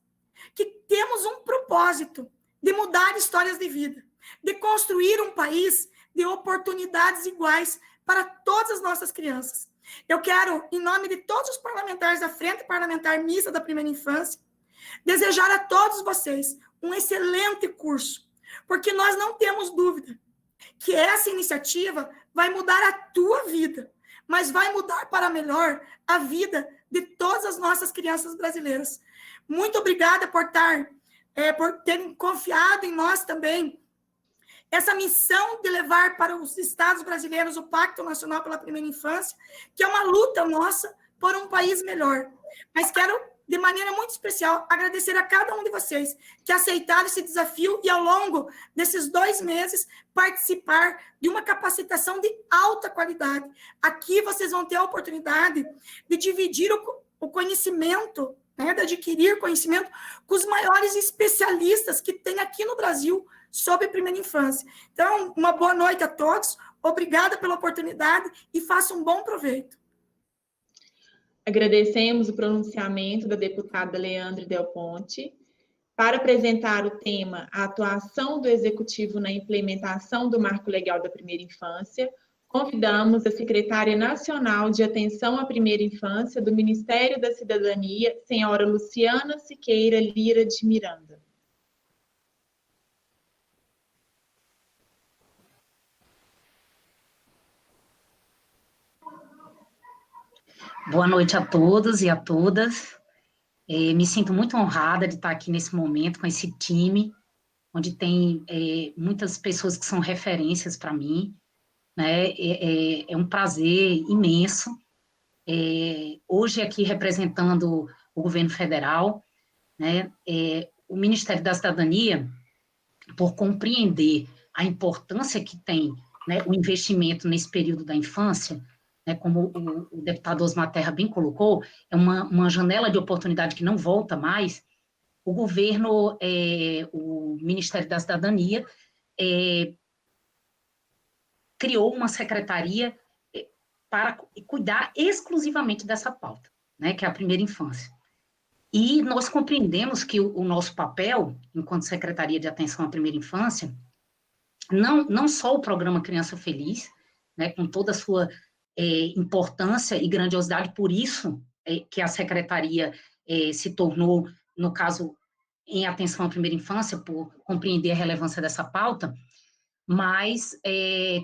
que temos um propósito de mudar histórias de vida, de construir um país de oportunidades iguais para todas as nossas crianças. Eu quero, em nome de todos os parlamentares da Frente Parlamentar Mista da Primeira Infância, desejar a todos vocês um excelente curso, porque nós não temos dúvida que essa iniciativa vai mudar a tua vida, mas vai mudar para melhor a vida de todas as nossas crianças brasileiras. Muito obrigada por terem confiado em nós também, essa missão de levar para os estados brasileiros o Pacto Nacional pela Primeira Infância, que é uma luta nossa por um país melhor. Mas quero, de maneira muito especial, agradecer a cada um de vocês que aceitaram esse desafio e, ao longo desses 2 meses, participar de uma capacitação de alta qualidade. Aqui vocês vão ter a oportunidade de dividir o conhecimento, né, de adquirir conhecimento com os maiores especialistas que tem aqui no Brasil sobre primeira infância. Então, uma boa noite a todos, obrigada pela oportunidade e faça um bom proveito. Agradecemos o pronunciamento da deputada Leandre Del Ponte. Para apresentar o tema, a atuação do Executivo na implementação do Marco Legal da Primeira Infância, convidamos a Secretária Nacional de Atenção à Primeira Infância do Ministério da Cidadania, senhora Luciana Siqueira Lira de Miranda. Boa noite a todos e a todas. Me sinto muito honrada de estar aqui nesse momento com esse time, onde tem muitas pessoas que são referências para mim, né? É um prazer imenso. Hoje aqui representando o governo federal, né? O Ministério da Cidadania, por compreender a importância que tem, né, o investimento nesse período da infância, né, como o deputado Osmar Terra bem colocou, é uma janela de oportunidade que não volta mais. O governo, o Ministério da Cidadania, criou uma secretaria para cuidar exclusivamente dessa pauta, né, que é a primeira infância. E nós compreendemos que o nosso papel, enquanto Secretaria de Atenção à Primeira Infância, não só o programa Criança Feliz, né, com toda a sua importância e grandiosidade, por isso que a Secretaria se tornou, no caso, em atenção à primeira infância, por compreender a relevância dessa pauta, mas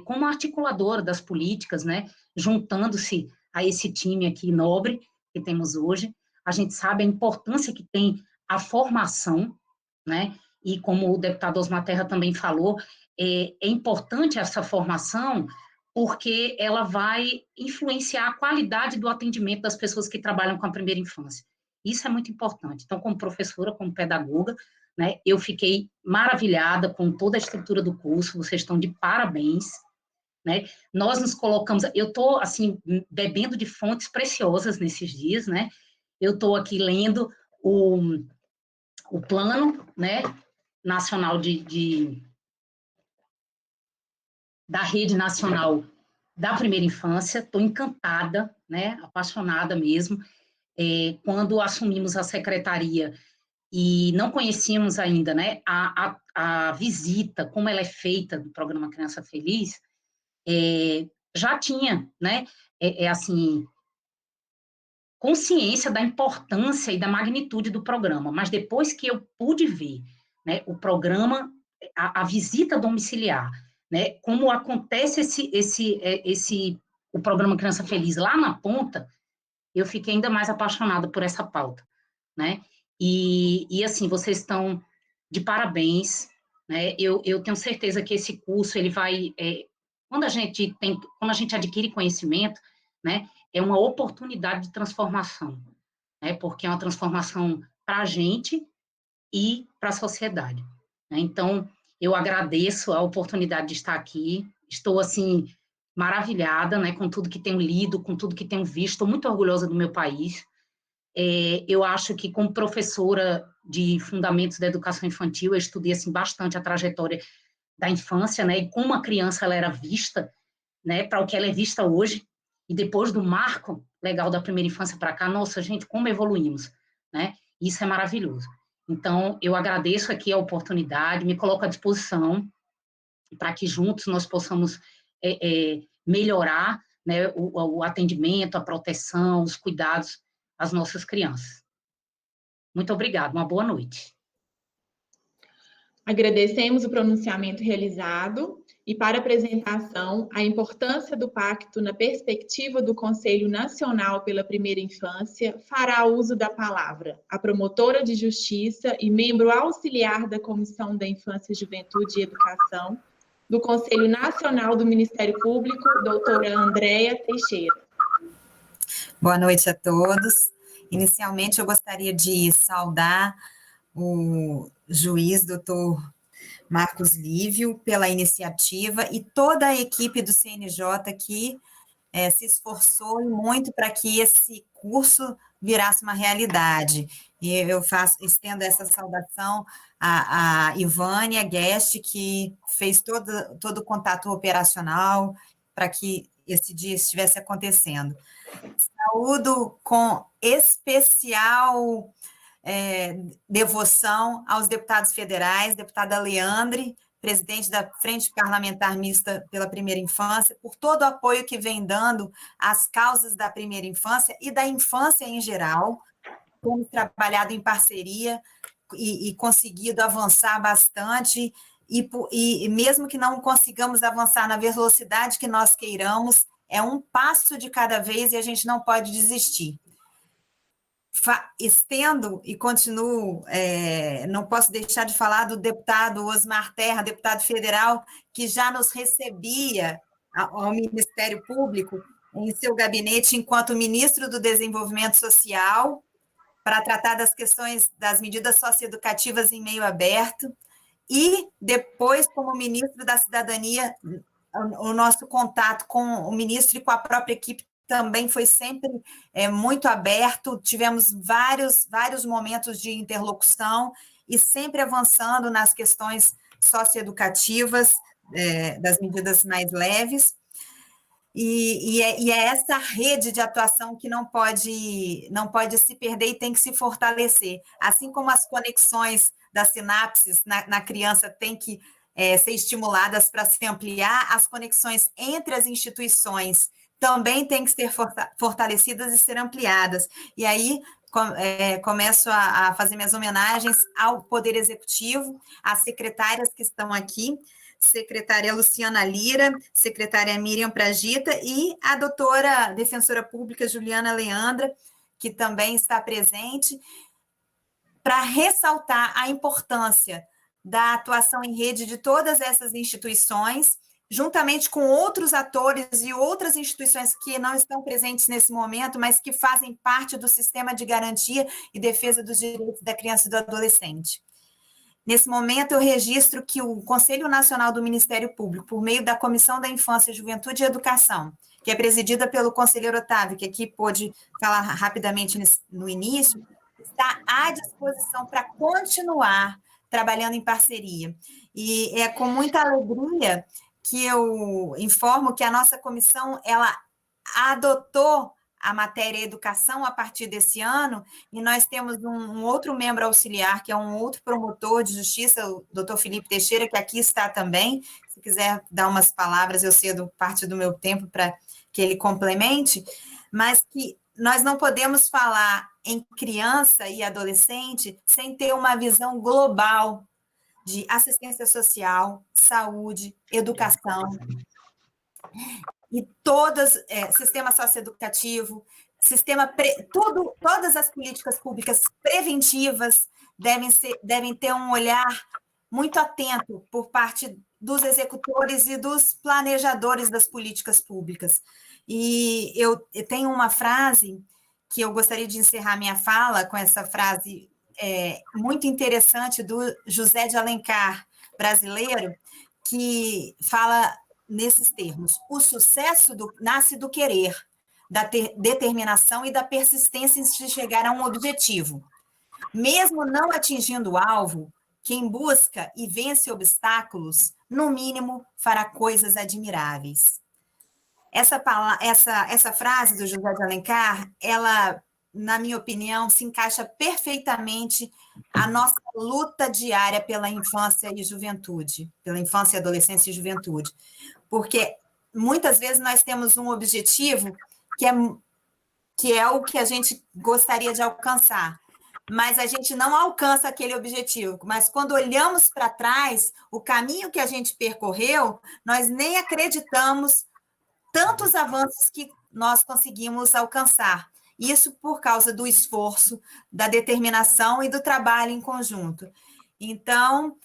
como articuladora das políticas, né, juntando-se a esse time aqui nobre que temos hoje, a gente sabe a importância que tem a formação, né, e como o deputado Osmar Terra também falou, é importante essa formação porque ela vai influenciar a qualidade do atendimento das pessoas que trabalham com a primeira infância. Isso é muito importante. Então, como professora, como pedagoga, né, eu fiquei maravilhada com toda a estrutura do curso, vocês estão de parabéns, né? Nós nos colocamos, eu estou, assim, bebendo de fontes preciosas nesses dias, né? Eu estou aqui lendo o plano, né, nacional da Rede Nacional da Primeira Infância, estou encantada, né, apaixonada mesmo. Quando assumimos a secretaria e não conhecíamos ainda, né, a visita, como ela é feita do programa Criança Feliz, já tinha, né, assim, consciência da importância e da magnitude do programa, mas depois que eu pude ver, né, o programa, a visita domiciliar, né, como acontece o programa Criança Feliz lá na ponta, eu fiquei ainda mais apaixonada por essa pauta, né, e assim, vocês estão de parabéns, né, eu tenho certeza que esse curso, ele vai, quando a gente adquire conhecimento, né, é uma oportunidade de transformação, né, porque é uma transformação para a gente e para a sociedade, né? Então, eu agradeço a oportunidade de estar aqui, estou, assim, maravilhada, né, com tudo que tenho lido, com tudo que tenho visto, estou muito orgulhosa do meu país. Eu acho que, como professora de Fundamentos da Educação Infantil, eu estudei, assim, bastante a trajetória da infância, né, e como a criança ela era vista, né, para o que ela é vista hoje, e depois do marco legal da primeira infância para cá, nossa, gente, como evoluímos, né? Isso é maravilhoso. Então, eu agradeço aqui a oportunidade, me coloco à disposição para que juntos nós possamos melhorar, né, o atendimento, a proteção, os cuidados às nossas crianças. Muito obrigada, uma boa noite. Agradecemos o pronunciamento realizado e, para apresentação, a importância do pacto na perspectiva do Conselho Nacional pela Primeira Infância, fará uso da palavra a promotora de justiça e membro auxiliar da Comissão da Infância, Juventude e Educação do Conselho Nacional do Ministério Público, doutora Andréia Teixeira. Boa noite a todos. Inicialmente, eu gostaria de saudar o juiz, doutor Marcos Lívio, pela iniciativa e toda a equipe do CNJ que se esforçou muito para que esse curso virasse uma realidade. E eu estendo essa saudação à Ivânia Guest, que fez todo o contato operacional para que esse dia estivesse acontecendo. Saúdo com especial devoção aos deputados federais, deputada Leandre, presidente da Frente Parlamentar Mista pela Primeira Infância, por todo o apoio que vem dando às causas da primeira infância e da infância em geral. Temos trabalhado em parceria e conseguido avançar bastante, e mesmo que não consigamos avançar na velocidade que nós queiramos, é um passo de cada vez e a gente não pode desistir. Estendo e continuo, não posso deixar de falar do deputado Osmar Terra, deputado federal, que já nos recebia ao Ministério Público em seu gabinete enquanto ministro do Desenvolvimento Social, para tratar das questões das medidas socioeducativas em meio aberto, e depois, como ministro da Cidadania, o nosso contato com o ministro e com a própria equipe também foi sempre muito aberto, tivemos vários momentos de interlocução e sempre avançando nas questões socioeducativas, das medidas mais leves, e é essa rede de atuação que não pode se perder e tem que se fortalecer, assim como as conexões das sinapses na criança têm que ser estimuladas para se ampliar, as conexões entre as instituições também têm que ser fortalecidas e ser ampliadas. E aí começo a fazer minhas homenagens ao Poder Executivo, às secretárias que estão aqui, secretária Luciana Lira, secretária Miriam Pragita e a doutora defensora pública Juliana Leandra, que também está presente, para ressaltar a importância da atuação em rede de todas essas instituições, juntamente com outros atores e outras instituições que não estão presentes nesse momento, mas que fazem parte do sistema de garantia e defesa dos direitos da criança e do adolescente. Nesse momento, eu registro que o Conselho Nacional do Ministério Público, por meio da Comissão da Infância, Juventude e Educação, que é presidida pelo conselheiro Otávio, que aqui pôde falar rapidamente no início, está à disposição para continuar trabalhando em parceria. E é com muita alegria que eu informo que a nossa comissão ela adotou a matéria educação a partir desse ano, e nós temos um outro membro auxiliar, que é um outro promotor de justiça, o doutor Felipe Teixeira, que aqui está também. Se quiser dar umas palavras, eu cedo parte do meu tempo para que ele complemente, mas que nós não podemos falar em criança e adolescente sem ter uma visão global de assistência social, saúde, educação, e sistema socioeducativo, todas as políticas públicas preventivas devem ter um olhar muito atento por parte dos executores e dos planejadores das políticas públicas. E eu tenho uma frase que eu gostaria de encerrar minha fala com essa frase muito interessante do José de Alencar, brasileiro, que fala nesses termos: o sucesso nasce do querer, da determinação e da persistência em se chegar a um objetivo. Mesmo não atingindo o alvo, quem busca e vence obstáculos, no mínimo, fará coisas admiráveis. Essa frase do José de Alencar, ela, na minha opinião, se encaixa perfeitamente a nossa luta diária pela infância e juventude, pela infância, adolescência e juventude. Porque muitas vezes nós temos um objetivo que é o que a gente gostaria de alcançar, mas a gente não alcança aquele objetivo. Mas quando olhamos para trás, o caminho que a gente percorreu, nós nem acreditamos tantos avanços que nós conseguimos alcançar. Isso por causa do esforço, da determinação e do trabalho em conjunto. Então,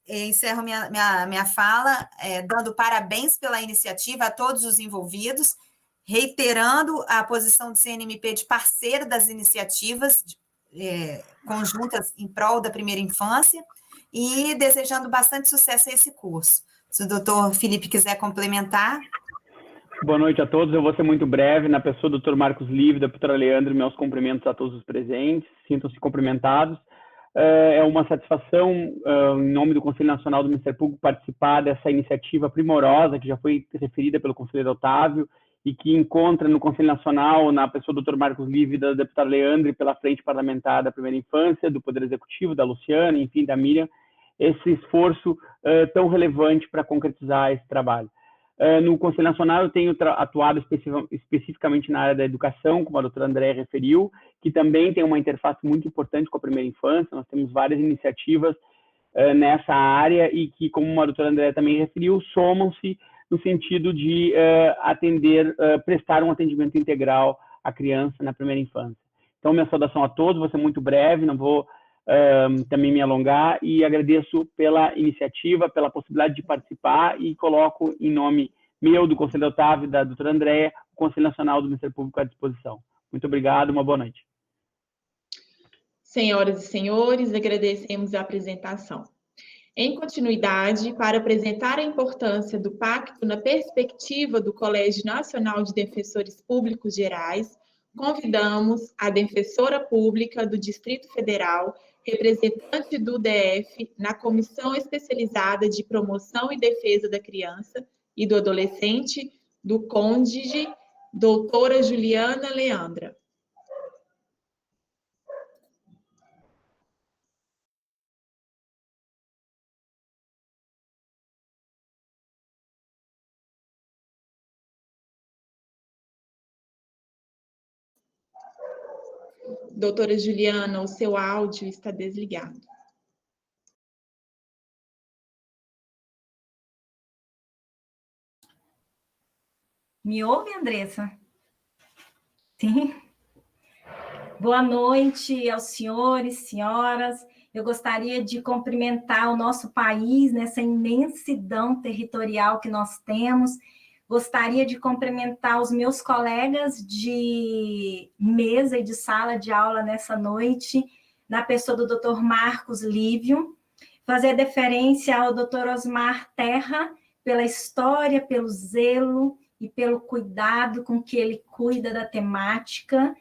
encerro minha fala dando parabéns pela iniciativa a todos os envolvidos, reiterando a posição do CNMP de parceiro das iniciativas conjuntas em prol da primeira infância e desejando bastante sucesso a esse curso. Se o doutor Felipe quiser complementar. Boa noite a todos, eu vou ser muito breve, na pessoa do Dr. Marcos Livre, da doutora Leandro, meus cumprimentos a todos os presentes, sintam-se cumprimentados. É uma satisfação, em nome do Conselho Nacional do Ministério Público, participar dessa iniciativa primorosa, que já foi referida pelo conselheiro Otávio, e que encontra no Conselho Nacional, na pessoa do Dr. Marcos Livre e da deputada Leandro, pela Frente Parlamentar da Primeira Infância, do Poder Executivo, da Luciana, enfim, da Miriam, esse esforço tão relevante para concretizar esse trabalho. No Conselho Nacional, eu tenho atuado especificamente na área da educação, como a doutora Andréa referiu, que também tem uma interface muito importante com a primeira infância. Nós temos várias iniciativas nessa área e que, como a doutora Andréa também referiu, somam-se no sentido de prestar um atendimento integral à criança na primeira infância. Então, minha saudação a todos, vou ser muito breve, não vou também me alongar, e agradeço pela iniciativa, pela possibilidade de participar, e coloco em nome meu, do Conselho Otávio e da doutora Andréa, o Conselho Nacional do Ministério Público à disposição. Muito obrigado, uma boa noite. Senhoras e senhores, agradecemos a apresentação. Em continuidade, para apresentar a importância do pacto na perspectiva do Colégio Nacional de Defensores Públicos Gerais, convidamos a defensora pública do Distrito Federal, representante do DF na Comissão Especializada de Promoção e Defesa da Criança e do Adolescente do CONDIGE, doutora Juliana Leandra. Doutora Juliana, o seu áudio está desligado. Me ouve, Andressa? Sim. Boa noite aos senhores, senhoras. Eu gostaria de cumprimentar o nosso país nessa imensidão territorial que nós temos. Gostaria de cumprimentar os meus colegas de mesa e de sala de aula nessa noite, na pessoa do Dr. Marcos Lívio, fazer deferência ao Dr. Osmar Terra, pela história, pelo zelo e pelo cuidado com que ele cuida da temática,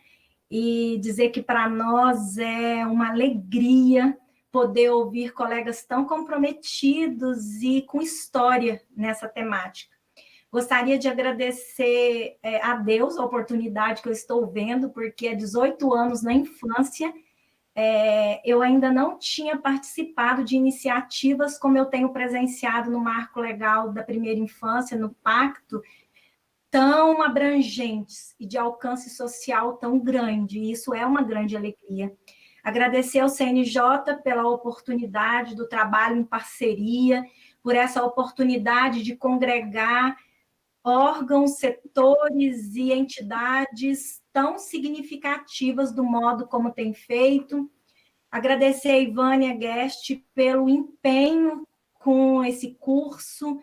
e dizer que para nós é uma alegria poder ouvir colegas tão comprometidos e com história nessa temática. Gostaria de agradecer a Deus a oportunidade que eu estou vendo, porque há 18 anos na infância, eu ainda não tinha participado de iniciativas como eu tenho presenciado no Marco Legal da Primeira Infância, no Pacto, tão abrangentes e de alcance social tão grande. E isso é uma grande alegria. Agradecer ao CNJ pela oportunidade do trabalho em parceria, por essa oportunidade de congregar órgãos, setores e entidades tão significativas do modo como tem feito. Agradecer a Ivânia Guest pelo empenho com esse curso,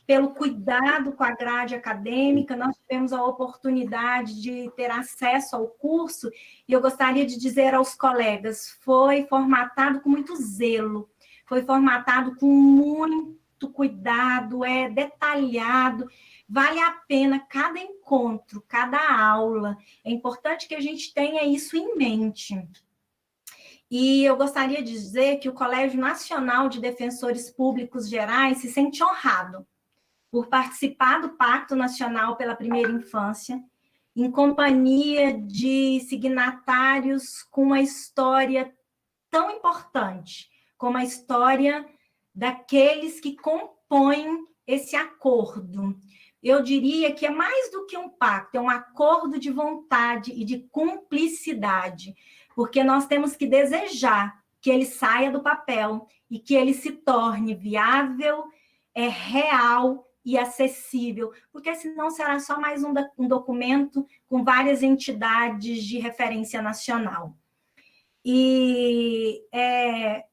pelo cuidado com a grade acadêmica. Nós tivemos a oportunidade de ter acesso ao curso, e eu gostaria de dizer aos colegas, foi formatado com muito zelo, foi formatado com muito cuidado, é detalhado, vale a pena cada encontro, cada aula. É importante que a gente tenha isso em mente. E eu gostaria de dizer que o Colégio Nacional de Defensores Públicos Gerais se sente honrado por participar do Pacto Nacional pela Primeira Infância, em companhia de signatários com uma história tão importante, como a história daqueles que compõem esse acordo. Eu diria que é mais do que um pacto, é um acordo de vontade e de cumplicidade, porque nós temos que desejar que ele saia do papel e que ele se torne viável, real e acessível, porque senão será só mais um documento com várias entidades de referência nacional. E é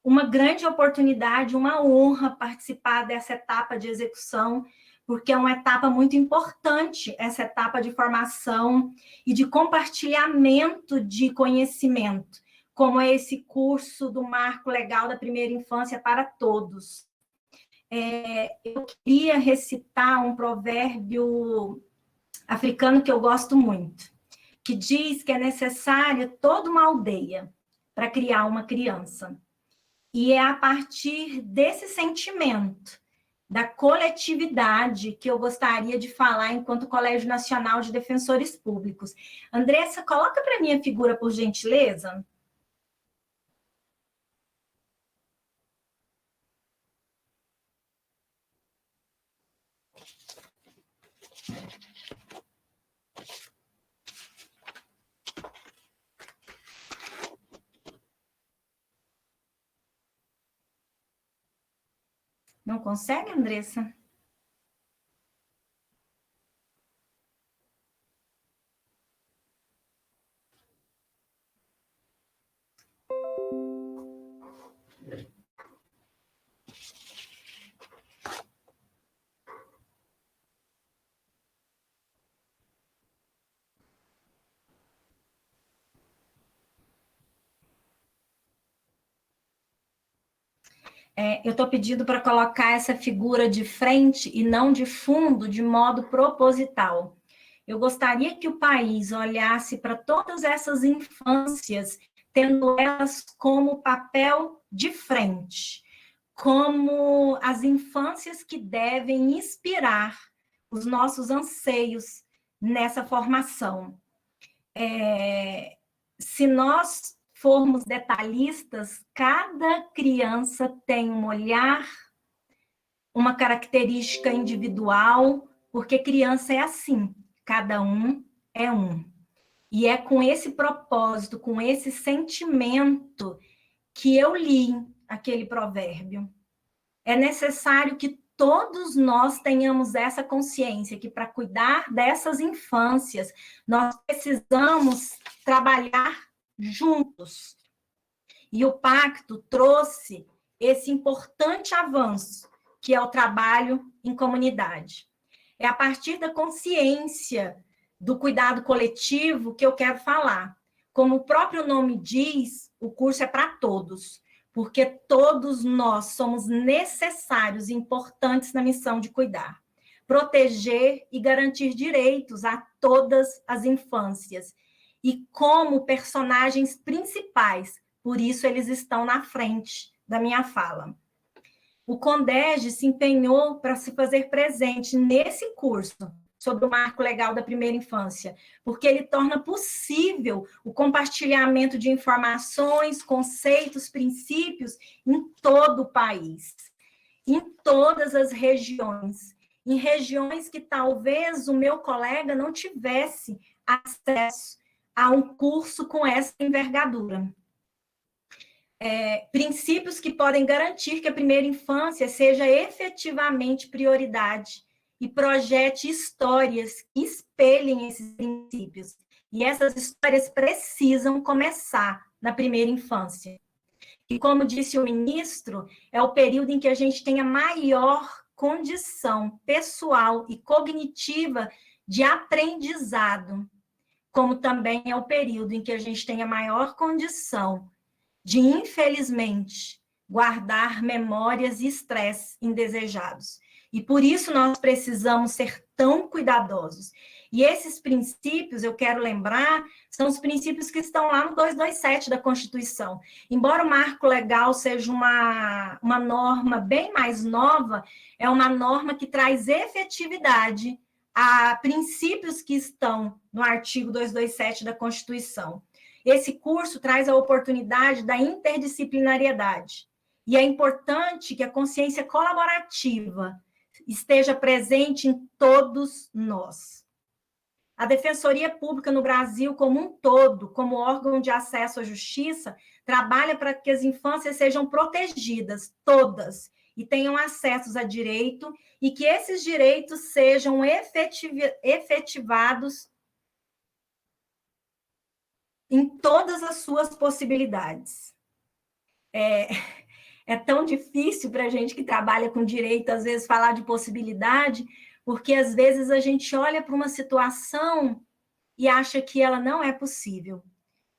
uma grande oportunidade, uma honra participar dessa etapa de execução, porque é uma etapa muito importante, essa etapa de formação e de compartilhamento de conhecimento, como é esse curso do Marco Legal da Primeira Infância para Todos. Eu queria recitar um provérbio africano que eu gosto muito, que diz que é necessária toda uma aldeia para criar uma criança. E é a partir desse sentimento, da coletividade, que eu gostaria de falar enquanto Colégio Nacional de Defensores Públicos. Andressa, coloca para mim a figura, por gentileza. Não consegue, Andressa? Eu estou pedindo para colocar essa figura de frente e não de fundo, de modo proposital. Eu gostaria que o país olhasse para todas essas infâncias, tendo elas como papel de frente, como as infâncias que devem inspirar os nossos anseios nessa formação. Se nós formos detalhistas, cada criança tem um olhar, uma característica individual, porque criança é assim, cada um é um. E é com esse propósito, com esse sentimento que eu li aquele provérbio. É necessário que todos nós tenhamos essa consciência, que para cuidar dessas infâncias, nós precisamos trabalhar juntos. E o Pacto trouxe esse importante avanço, que é o trabalho em comunidade. É a partir da consciência do cuidado coletivo que eu quero falar. Como o próprio nome diz, o curso é para todos, porque todos nós somos necessários e importantes na missão de cuidar, proteger e garantir direitos a todas as infâncias, e como personagens principais, por isso eles estão na frente da minha fala. o CONDEG se empenhou para se fazer presente nesse curso sobre o marco legal da primeira infância, porque ele torna possível o compartilhamento de informações, conceitos, princípios em todo o país, em todas as regiões, em regiões que talvez o meu colega não tivesse acesso a um curso com essa envergadura. Princípios que podem garantir que a primeira infância seja efetivamente prioridade e projete histórias que espelhem esses princípios. E essas histórias precisam começar na primeira infância. E, como disse o ministro, é o período em que a gente tem a maior condição pessoal e cognitiva de aprendizado, como também é o período em que a gente tem a maior condição de, infelizmente, guardar memórias e estresse indesejados. E por isso nós precisamos ser tão cuidadosos. E esses princípios, eu quero lembrar, são os princípios que estão lá no 227 da Constituição. Embora o marco legal seja uma norma bem mais nova, é uma norma que traz efetividade a princípios que estão no artigo 227 da Constituição. Esse curso traz a oportunidade da interdisciplinariedade. E é importante que a consciência colaborativa esteja presente em todos nós. A Defensoria Pública no Brasil como um todo, como órgão de acesso à justiça, trabalha para que as infâncias sejam protegidas, todas, e tenham acesso a direito, e que esses direitos sejam efetivados em todas as suas possibilidades. É tão difícil para a gente que trabalha com direito, às vezes, falar de possibilidade, porque, às vezes, a gente olha para uma situação e acha que ela não é possível.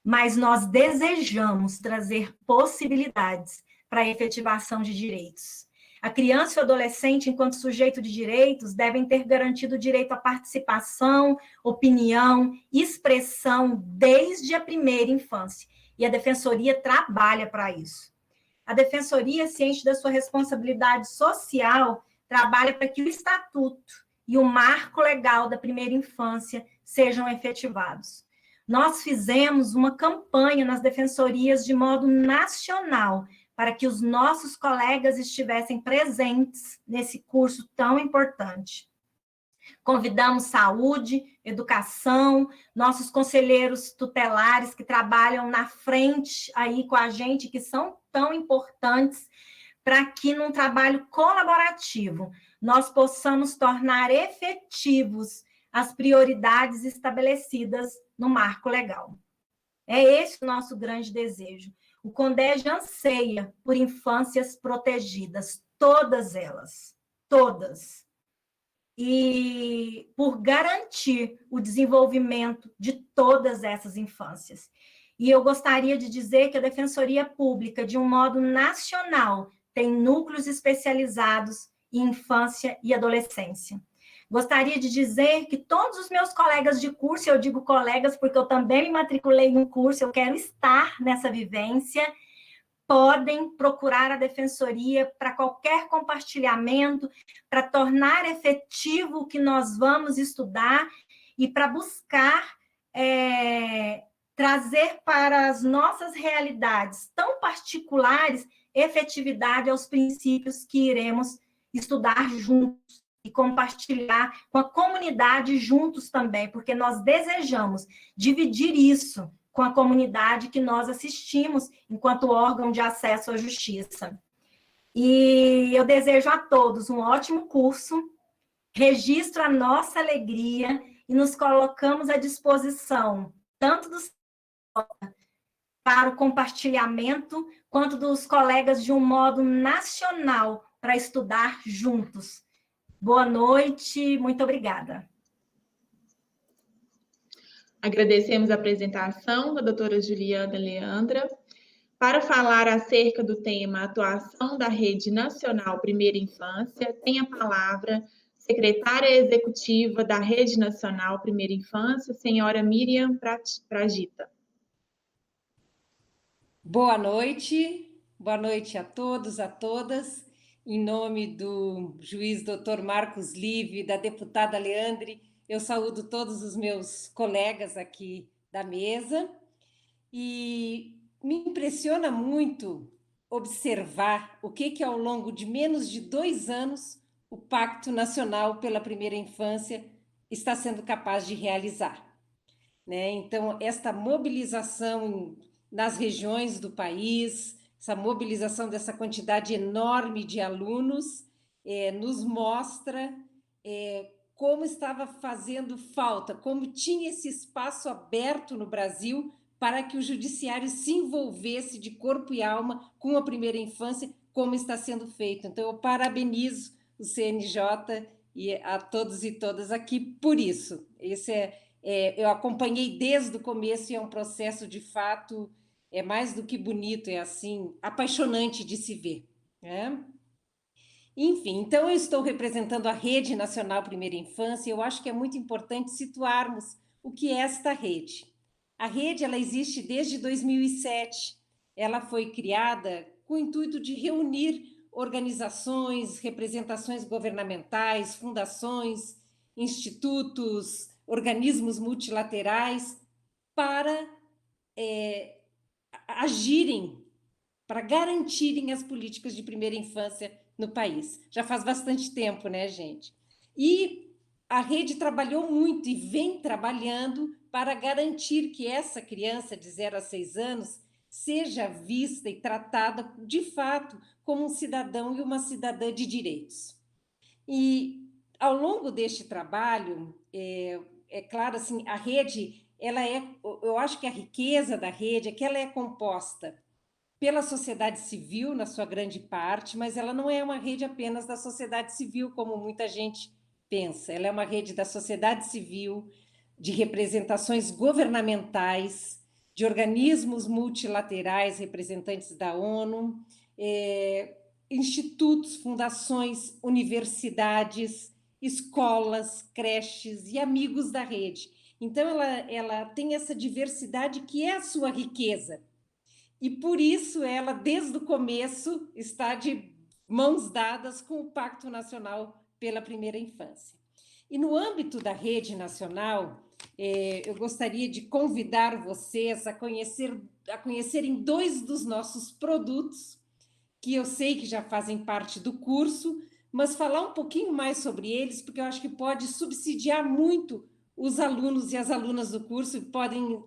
Mas nós desejamos trazer possibilidades para a efetivação de direitos. A criança e o adolescente, enquanto sujeito de direitos, devem ter garantido o direito à participação, opinião, expressão desde a primeira infância. E a Defensoria trabalha para isso. A Defensoria, ciente da sua responsabilidade social, trabalha para que o Estatuto e o marco legal da primeira infância sejam efetivados. Nós fizemos uma campanha nas defensorias de modo nacional para que os nossos colegas estivessem presentes nesse curso tão importante. Convidamos saúde, educação, nossos conselheiros tutelares que trabalham na frente aí com a gente, que são tão importantes, para que, num trabalho colaborativo, nós possamos tornar efetivos as prioridades estabelecidas no marco legal. É esse o nosso grande desejo. O CONDEG anseia por infâncias protegidas, todas elas, todas. E por garantir o desenvolvimento de todas essas infâncias. E eu gostaria de dizer que a Defensoria Pública, de um modo nacional, tem núcleos especializados em infância e adolescência. Gostaria de dizer que todos os meus colegas de curso, eu digo colegas porque eu também me matriculei no curso, eu quero estar nessa vivência, podem procurar a Defensoria para qualquer compartilhamento, para tornar efetivo o que nós vamos estudar e para buscar trazer para as nossas realidades tão particulares efetividade aos princípios que iremos estudar juntos e compartilhar com a comunidade juntos também, porque nós desejamos dividir isso com a comunidade que nós assistimos enquanto órgão de acesso à justiça. E eu desejo a todos um ótimo curso, registro a nossa alegria e nos colocamos à disposição, tanto para o compartilhamento, quanto dos colegas de um modo nacional para estudar juntos. Boa noite, muito obrigada. Agradecemos a apresentação da doutora Juliana Leandra. Para falar acerca do tema Atuação da Rede Nacional Primeira Infância, tem a palavra secretária executiva da Rede Nacional Primeira Infância, senhora Miriam Pragita. Boa noite a todos, a todas. em nome do juiz Dr. Marcos Live, da deputada Leandre, eu saúdo todos os meus colegas aqui da mesa e me impressiona muito observar o que ao longo de menos de 2 anos o Pacto Nacional pela Primeira Infância está sendo capaz de realizar, né? Então, esta mobilização nas regiões do país, essa mobilização dessa quantidade enorme de alunos, nos mostra como estava fazendo falta, como tinha esse espaço aberto no Brasil para que o judiciário se envolvesse de corpo e alma com a primeira infância, como está sendo feito. Então, eu parabenizo o CNJ e a todos e todas aqui por isso. Esse eu acompanhei desde o começo e é um processo, de fato, mais do que bonito, é assim, apaixonante de se ver, né? Enfim, então eu estou representando a Rede Nacional Primeira Infância e eu acho que é muito importante situarmos o que é esta rede. A rede, ela existe desde 2007. Ela foi criada com o intuito de reunir organizações, representações governamentais, fundações, institutos, organismos multilaterais para agirem, para garantirem as políticas de primeira infância no país. Já faz bastante tempo, né, gente? E a rede trabalhou muito e vem trabalhando para garantir que essa criança de 0 a 6 anos seja vista e tratada, de fato, como um cidadão e uma cidadã de direitos. E, ao longo deste trabalho, claro, assim, a rede, eu acho que a riqueza da rede é que ela é composta pela sociedade civil, na sua grande parte, mas ela não é uma rede apenas da sociedade civil, como muita gente pensa. Ela é uma rede da sociedade civil, de representações governamentais, de organismos multilaterais, representantes da ONU, institutos, fundações, universidades, escolas, creches e amigos da rede. Então, ela tem essa diversidade que é a sua riqueza. E, por isso, ela, desde o começo, está de mãos dadas com o Pacto Nacional pela Primeira Infância. E, no âmbito da rede nacional, eu gostaria de convidar vocês a conhecerem 2 dos nossos produtos, que eu sei que já fazem parte do curso, mas falar um pouquinho mais sobre eles, porque eu acho que pode subsidiar muito os alunos e as alunas do curso, podem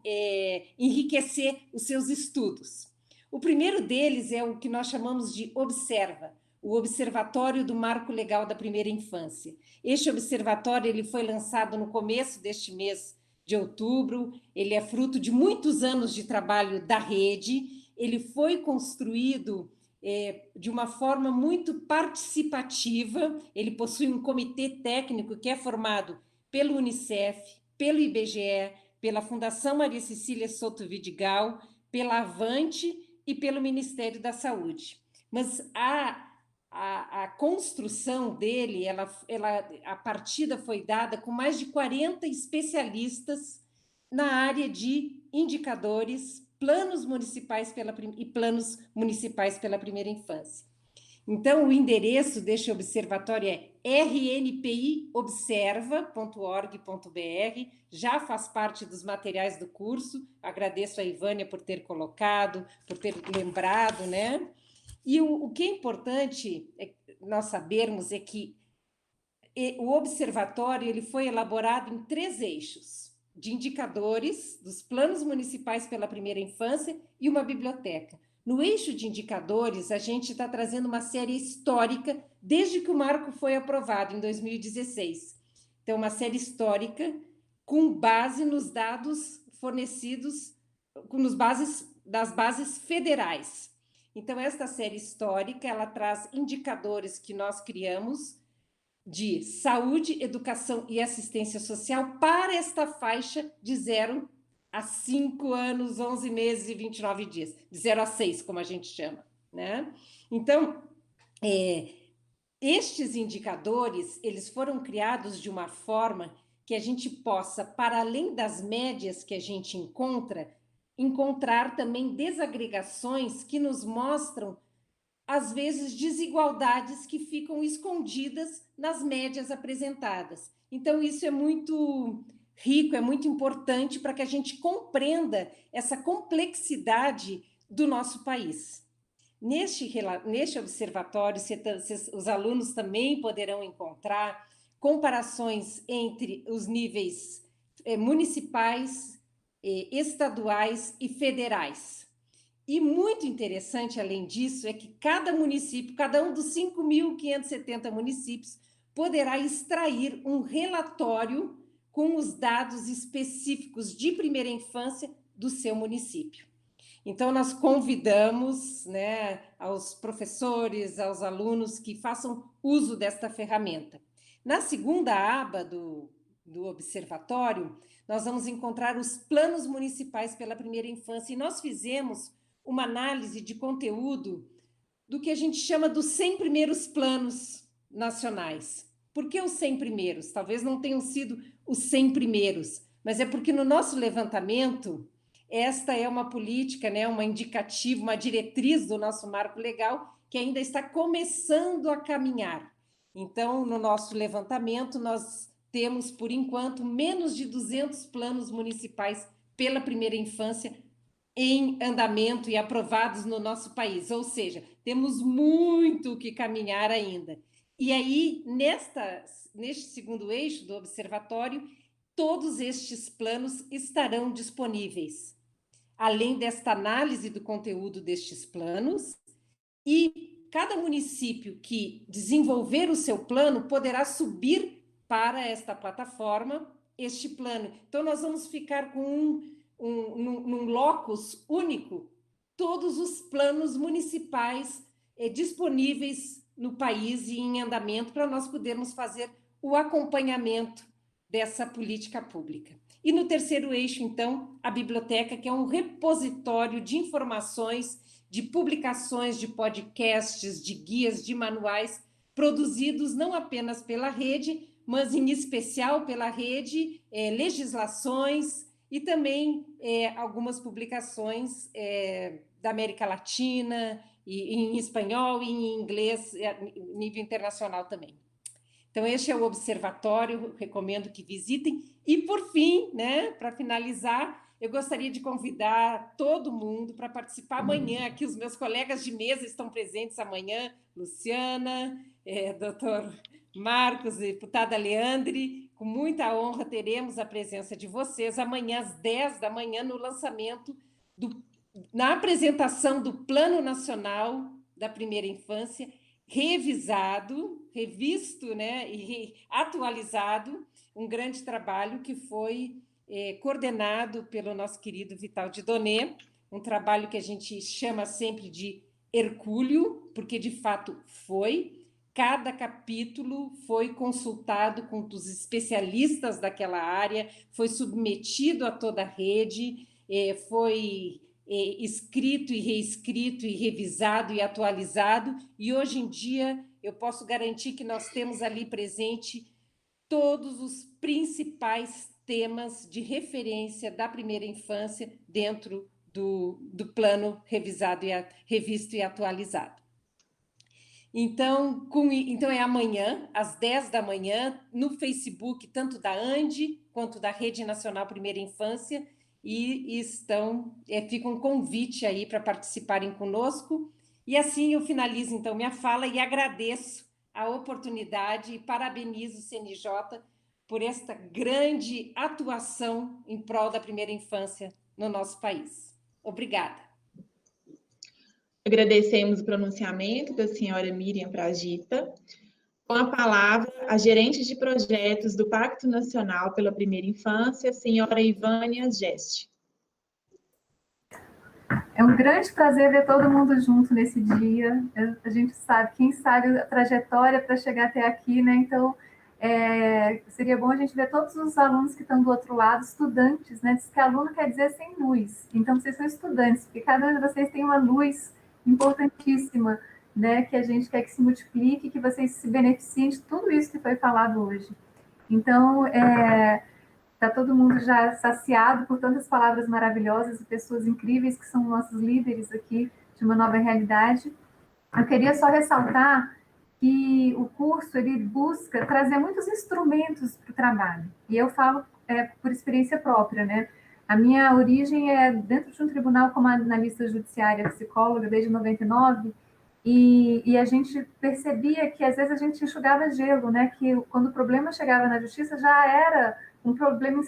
enriquecer os seus estudos. O primeiro deles é o que nós chamamos de Observa, o Observatório do Marco Legal da Primeira Infância. Este observatório ele foi lançado no começo deste mês de outubro, ele é fruto de muitos anos de trabalho da rede, ele foi construído de uma forma muito participativa, ele possui um comitê técnico que é formado pelo Unicef, pelo IBGE, pela Fundação Maria Cecília Souto Vidigal, pela Avante e pelo Ministério da Saúde. Mas a construção dele, a partida foi dada com mais de 40 especialistas na área de indicadores, planos municipais e planos municipais pela primeira infância. Então, o endereço deste observatório é rnpiobserva.org.br, já faz parte dos materiais do curso, agradeço a Ivânia por ter colocado, por ter lembrado, né? E o que é importante nós sabermos é que o observatório ele foi elaborado em 3 eixos, de indicadores, dos planos municipais pela primeira infância e uma biblioteca. No eixo de indicadores, a gente está trazendo uma série histórica desde que o marco foi aprovado, em 2016. Então, uma série histórica com base nos dados fornecidos, das bases federais. Então, esta série histórica, ela traz indicadores que nós criamos de saúde, educação e assistência social para esta faixa de 0 a 5 anos, 11 meses e 29 dias, de 0 a 6, como a gente chama, né? Então, estes indicadores, eles foram criados de uma forma que a gente possa, para além das médias que a gente encontrar também desagregações que nos mostram às vezes, desigualdades que ficam escondidas nas médias apresentadas. Então, isso é muito rico, é muito importante para que a gente compreenda essa complexidade do nosso país. Neste observatório, os alunos também poderão encontrar comparações entre os níveis municipais, estaduais e federais. E muito interessante, além disso, é que cada município, cada um dos 5.570 municípios, poderá extrair um relatório com os dados específicos de primeira infância do seu município. Então, nós convidamos, né, aos professores, aos alunos que façam uso desta ferramenta. Na segunda aba do observatório, nós vamos encontrar os planos municipais pela primeira infância, e nós fizemos uma análise de conteúdo do que a gente chama dos 100 primeiros planos nacionais. Por que os 100 primeiros? Talvez não tenham sido os 100 primeiros, mas é porque no nosso levantamento, esta é uma política, né, uma indicativa, uma diretriz do nosso marco legal que ainda está começando a caminhar. Então, no nosso levantamento, nós temos, por enquanto, menos de 200 planos municipais pela primeira infância em andamento e aprovados no nosso país, ou seja, temos muito que caminhar ainda. E aí, neste segundo eixo do observatório, todos estes planos estarão disponíveis, além desta análise do conteúdo destes planos, e cada município que desenvolver o seu plano poderá subir para esta plataforma este plano. Então, nós vamos ficar com num locus único, todos os planos municipais disponíveis no país e em andamento para nós podermos fazer o acompanhamento dessa política pública. E no terceiro eixo, então, a biblioteca, que é um repositório de informações, de publicações, de podcasts, de guias, de manuais, produzidos não apenas pela rede, mas em especial pela rede, legislações, e também algumas publicações da América Latina, e em espanhol e em inglês, nível internacional também. Então, este é o observatório, recomendo que visitem. E, por fim, né, para finalizar, eu gostaria de convidar todo mundo para participar amanhã. Aqui os meus colegas de mesa estão presentes amanhã, Luciana, doutor Marcos, deputada Leandre. Com muita honra teremos a presença de vocês amanhã às 10 da manhã no lançamento, na apresentação do Plano Nacional da Primeira Infância, revisto, né, e atualizado, um grande trabalho que foi coordenado pelo nosso querido Vital Didonê, um trabalho que a gente chama sempre de hercúleo, porque de fato foi. Cada capítulo foi consultado com os especialistas daquela área, foi submetido a toda a rede, foi escrito e reescrito e revisado e atualizado, e hoje em dia eu posso garantir que nós temos ali presente todos os principais temas de referência da primeira infância dentro do plano revisado revisto e atualizado. Então, é amanhã, às 10 da manhã, no Facebook, tanto da ANDE quanto da Rede Nacional Primeira Infância, e fica um convite aí para participarem conosco. E assim eu finalizo, então, minha fala e agradeço a oportunidade e parabenizo o CNJ por esta grande atuação em prol da primeira infância no nosso país. Obrigada. Agradecemos o pronunciamento da senhora Miriam Pragita. Com a palavra, a gerente de projetos do Pacto Nacional pela Primeira Infância, senhora Ivânia Geste. É um grande prazer ver todo mundo junto nesse dia. A gente sabe, quem sabe a trajetória para chegar até aqui, né? Então, seria bom a gente ver todos os alunos que estão do outro lado, estudantes, né? Diz que aluno quer dizer sem luz. Então, vocês são estudantes, porque cada um de vocês tem uma luz importantíssima, né, que a gente quer que se multiplique, que vocês se beneficiem de tudo isso que foi falado hoje. Então, está todo mundo já saciado por tantas palavras maravilhosas e pessoas incríveis que são nossos líderes aqui de uma nova realidade. Eu queria só ressaltar que o curso ele busca trazer muitos instrumentos para o trabalho. E eu falo por experiência própria, né? A minha origem é dentro de um tribunal como analista judiciária, psicóloga, desde 99, e a gente percebia que às vezes a gente enxugava gelo, né? Que quando o problema chegava na justiça já era um problema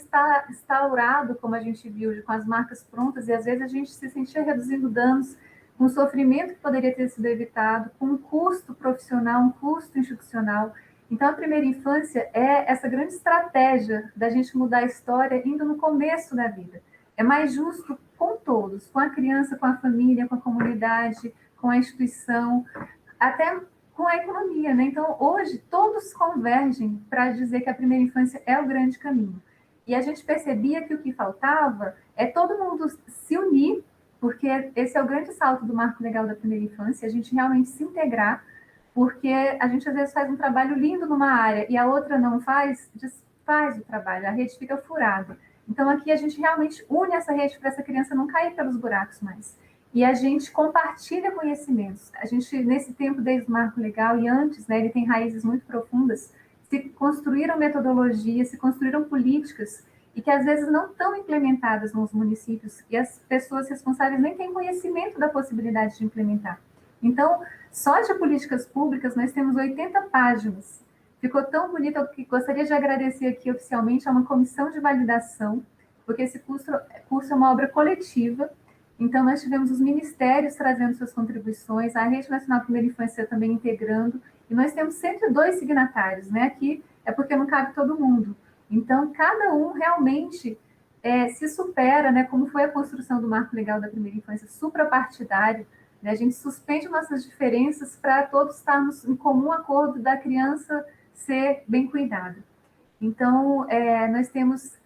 instaurado, como a gente viu, com as marcas prontas, e às vezes a gente se sentia reduzindo danos, com sofrimento que poderia ter sido evitado, com um custo profissional, um custo institucional. Então, a primeira infância é essa grande estratégia da gente mudar a história indo no começo da vida. É mais justo com todos, com a criança, com a família, com a comunidade, com a instituição, até com a economia, né? Então, hoje, todos convergem para dizer que a primeira infância é o grande caminho. E a gente percebia que o que faltava é todo mundo se unir, porque esse é o grande salto do marco legal da primeira infância, a gente realmente se integrar, porque a gente às vezes faz um trabalho lindo numa área e a outra não faz, desfaz o trabalho, a rede fica furada. Então aqui a gente realmente une essa rede para essa criança não cair pelos buracos mais. E a gente compartilha conhecimentos. A gente, nesse tempo, desde o marco legal e antes, né, ele tem raízes muito profundas, se construíram metodologias, se construíram políticas e que às vezes não estão implementadas nos municípios e as pessoas responsáveis nem têm conhecimento da possibilidade de implementar. Então, só de políticas públicas nós temos 80 páginas. Ficou tão bonito, eu gostaria de agradecer aqui oficialmente a uma comissão de validação, porque esse curso é uma obra coletiva. Então, nós tivemos os ministérios trazendo suas contribuições, a Rede Nacional Primeira Infância também integrando, e nós temos 102 signatários, né? Aqui é porque não cabe todo mundo. Então, cada um realmente se supera, né? Como foi a construção do marco legal da primeira infância, suprapartidário, né? A gente suspende nossas diferenças para todos estarmos em comum acordo da criança ser bem cuidada. Então, nós temos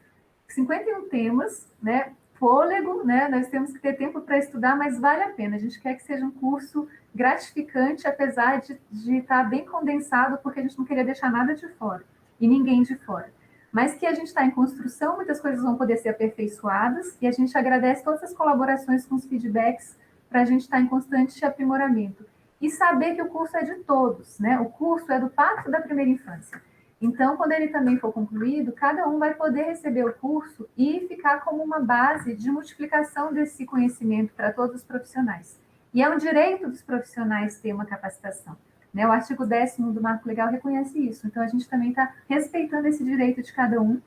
51 temas, né? Fôlego, né? Nós temos que ter tempo para estudar, mas vale a pena. A gente quer que seja um curso gratificante, apesar de estar bem condensado, porque a gente não queria deixar nada de fora, e ninguém de fora. Mas que a gente está em construção, muitas coisas vão poder ser aperfeiçoadas, e a gente agradece todas as colaborações com os feedbacks para a gente estar em constante aprimoramento. E saber que o curso é de todos, né? O curso é do Pacto da Primeira Infância. Então, quando ele também for concluído, cada um vai poder receber o curso e ficar como uma base de multiplicação desse conhecimento para todos os profissionais. E é um direito dos profissionais ter uma capacitação, né? O artigo 10º do Marco Legal reconhece isso. Então, a gente também está respeitando esse direito de cada um,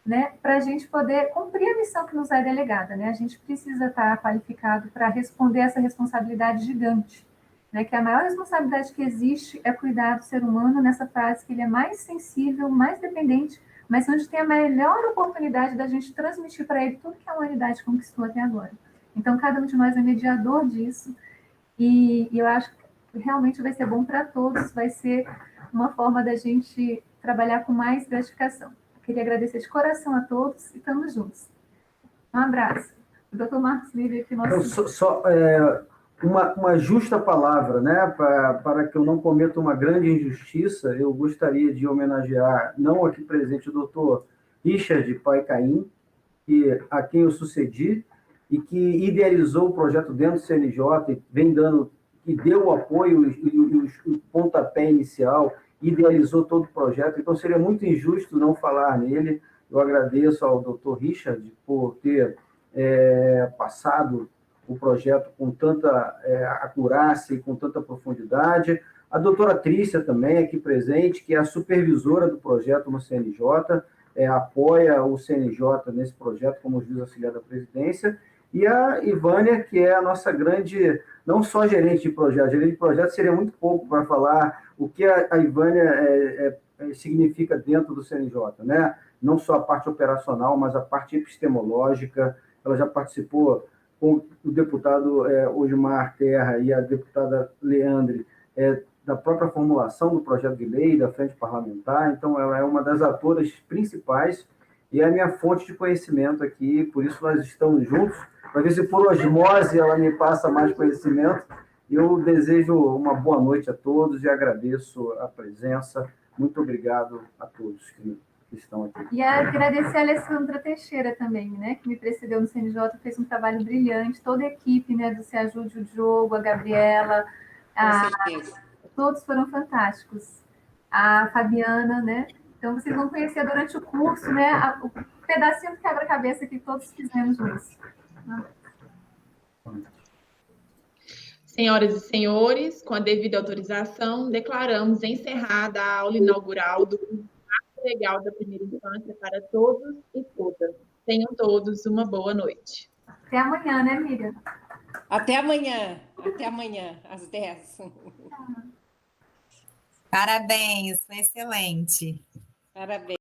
né? Para a gente poder cumprir a missão que nos é delegada, né? A gente precisa estar qualificado para responder essa responsabilidade gigante, né, que a maior responsabilidade que existe é cuidar do ser humano nessa fase que ele é mais sensível, mais dependente, mas onde tem a melhor oportunidade da gente transmitir para ele tudo que a humanidade conquistou até agora. Então, cada um de nós é mediador disso, e eu acho que realmente vai ser bom para todos, vai ser uma forma da gente trabalhar com mais gratificação. Eu queria agradecer de coração a todos e estamos juntos. Um abraço. O Dr. Marcos Lívia aqui, nosso... Uma justa palavra, né? Para que eu não cometa uma grande injustiça, eu gostaria de homenagear, não aqui presente, o doutor Richard Paicaim, a quem eu sucedi, e que idealizou o projeto dentro do CNJ, e deu o apoio e o pontapé inicial, idealizou todo o projeto. Então, seria muito injusto não falar nele. Eu agradeço ao doutor Richard por ter passado o projeto com tanta acurácia e com tanta profundidade. A doutora Trícia também aqui presente, que é a supervisora do projeto no CNJ, apoia o CNJ nesse projeto como juiz auxiliar da presidência, e a Ivânia, que é a nossa grande, não só gerente de projeto seria muito pouco para falar o que a Ivânia significa dentro do CNJ, né? Não só a parte operacional, mas a parte epistemológica. Ela já participou com o deputado Osmar Terra e a deputada Leandre, da própria formulação do projeto de lei, da frente parlamentar. Então, ela é uma das atoras principais e é a minha fonte de conhecimento aqui, por isso nós estamos juntos, para ver se por osmose ela me passa mais conhecimento. Eu desejo uma boa noite a todos e agradeço a presença. Muito obrigado a todos que estão aqui. E agradecer a Alessandra Teixeira também, né, que me precedeu no CNJ, fez um trabalho brilhante, toda a equipe, né, do Se Ajude o Diogo, a Gabriela, certeza. Todos foram fantásticos. A Fabiana, né? Então, vocês vão conhecer durante o curso, né? O pedacinho do quebra-cabeça que todos fizemos nisso. Senhoras e senhores, com a devida autorização, declaramos encerrada a aula inaugural do curso Marco Legal da Primeira Infância para todos e todas. Tenham todos uma boa noite. Até amanhã, né, Miriam? Até amanhã, às 10. Parabéns, foi excelente. Parabéns.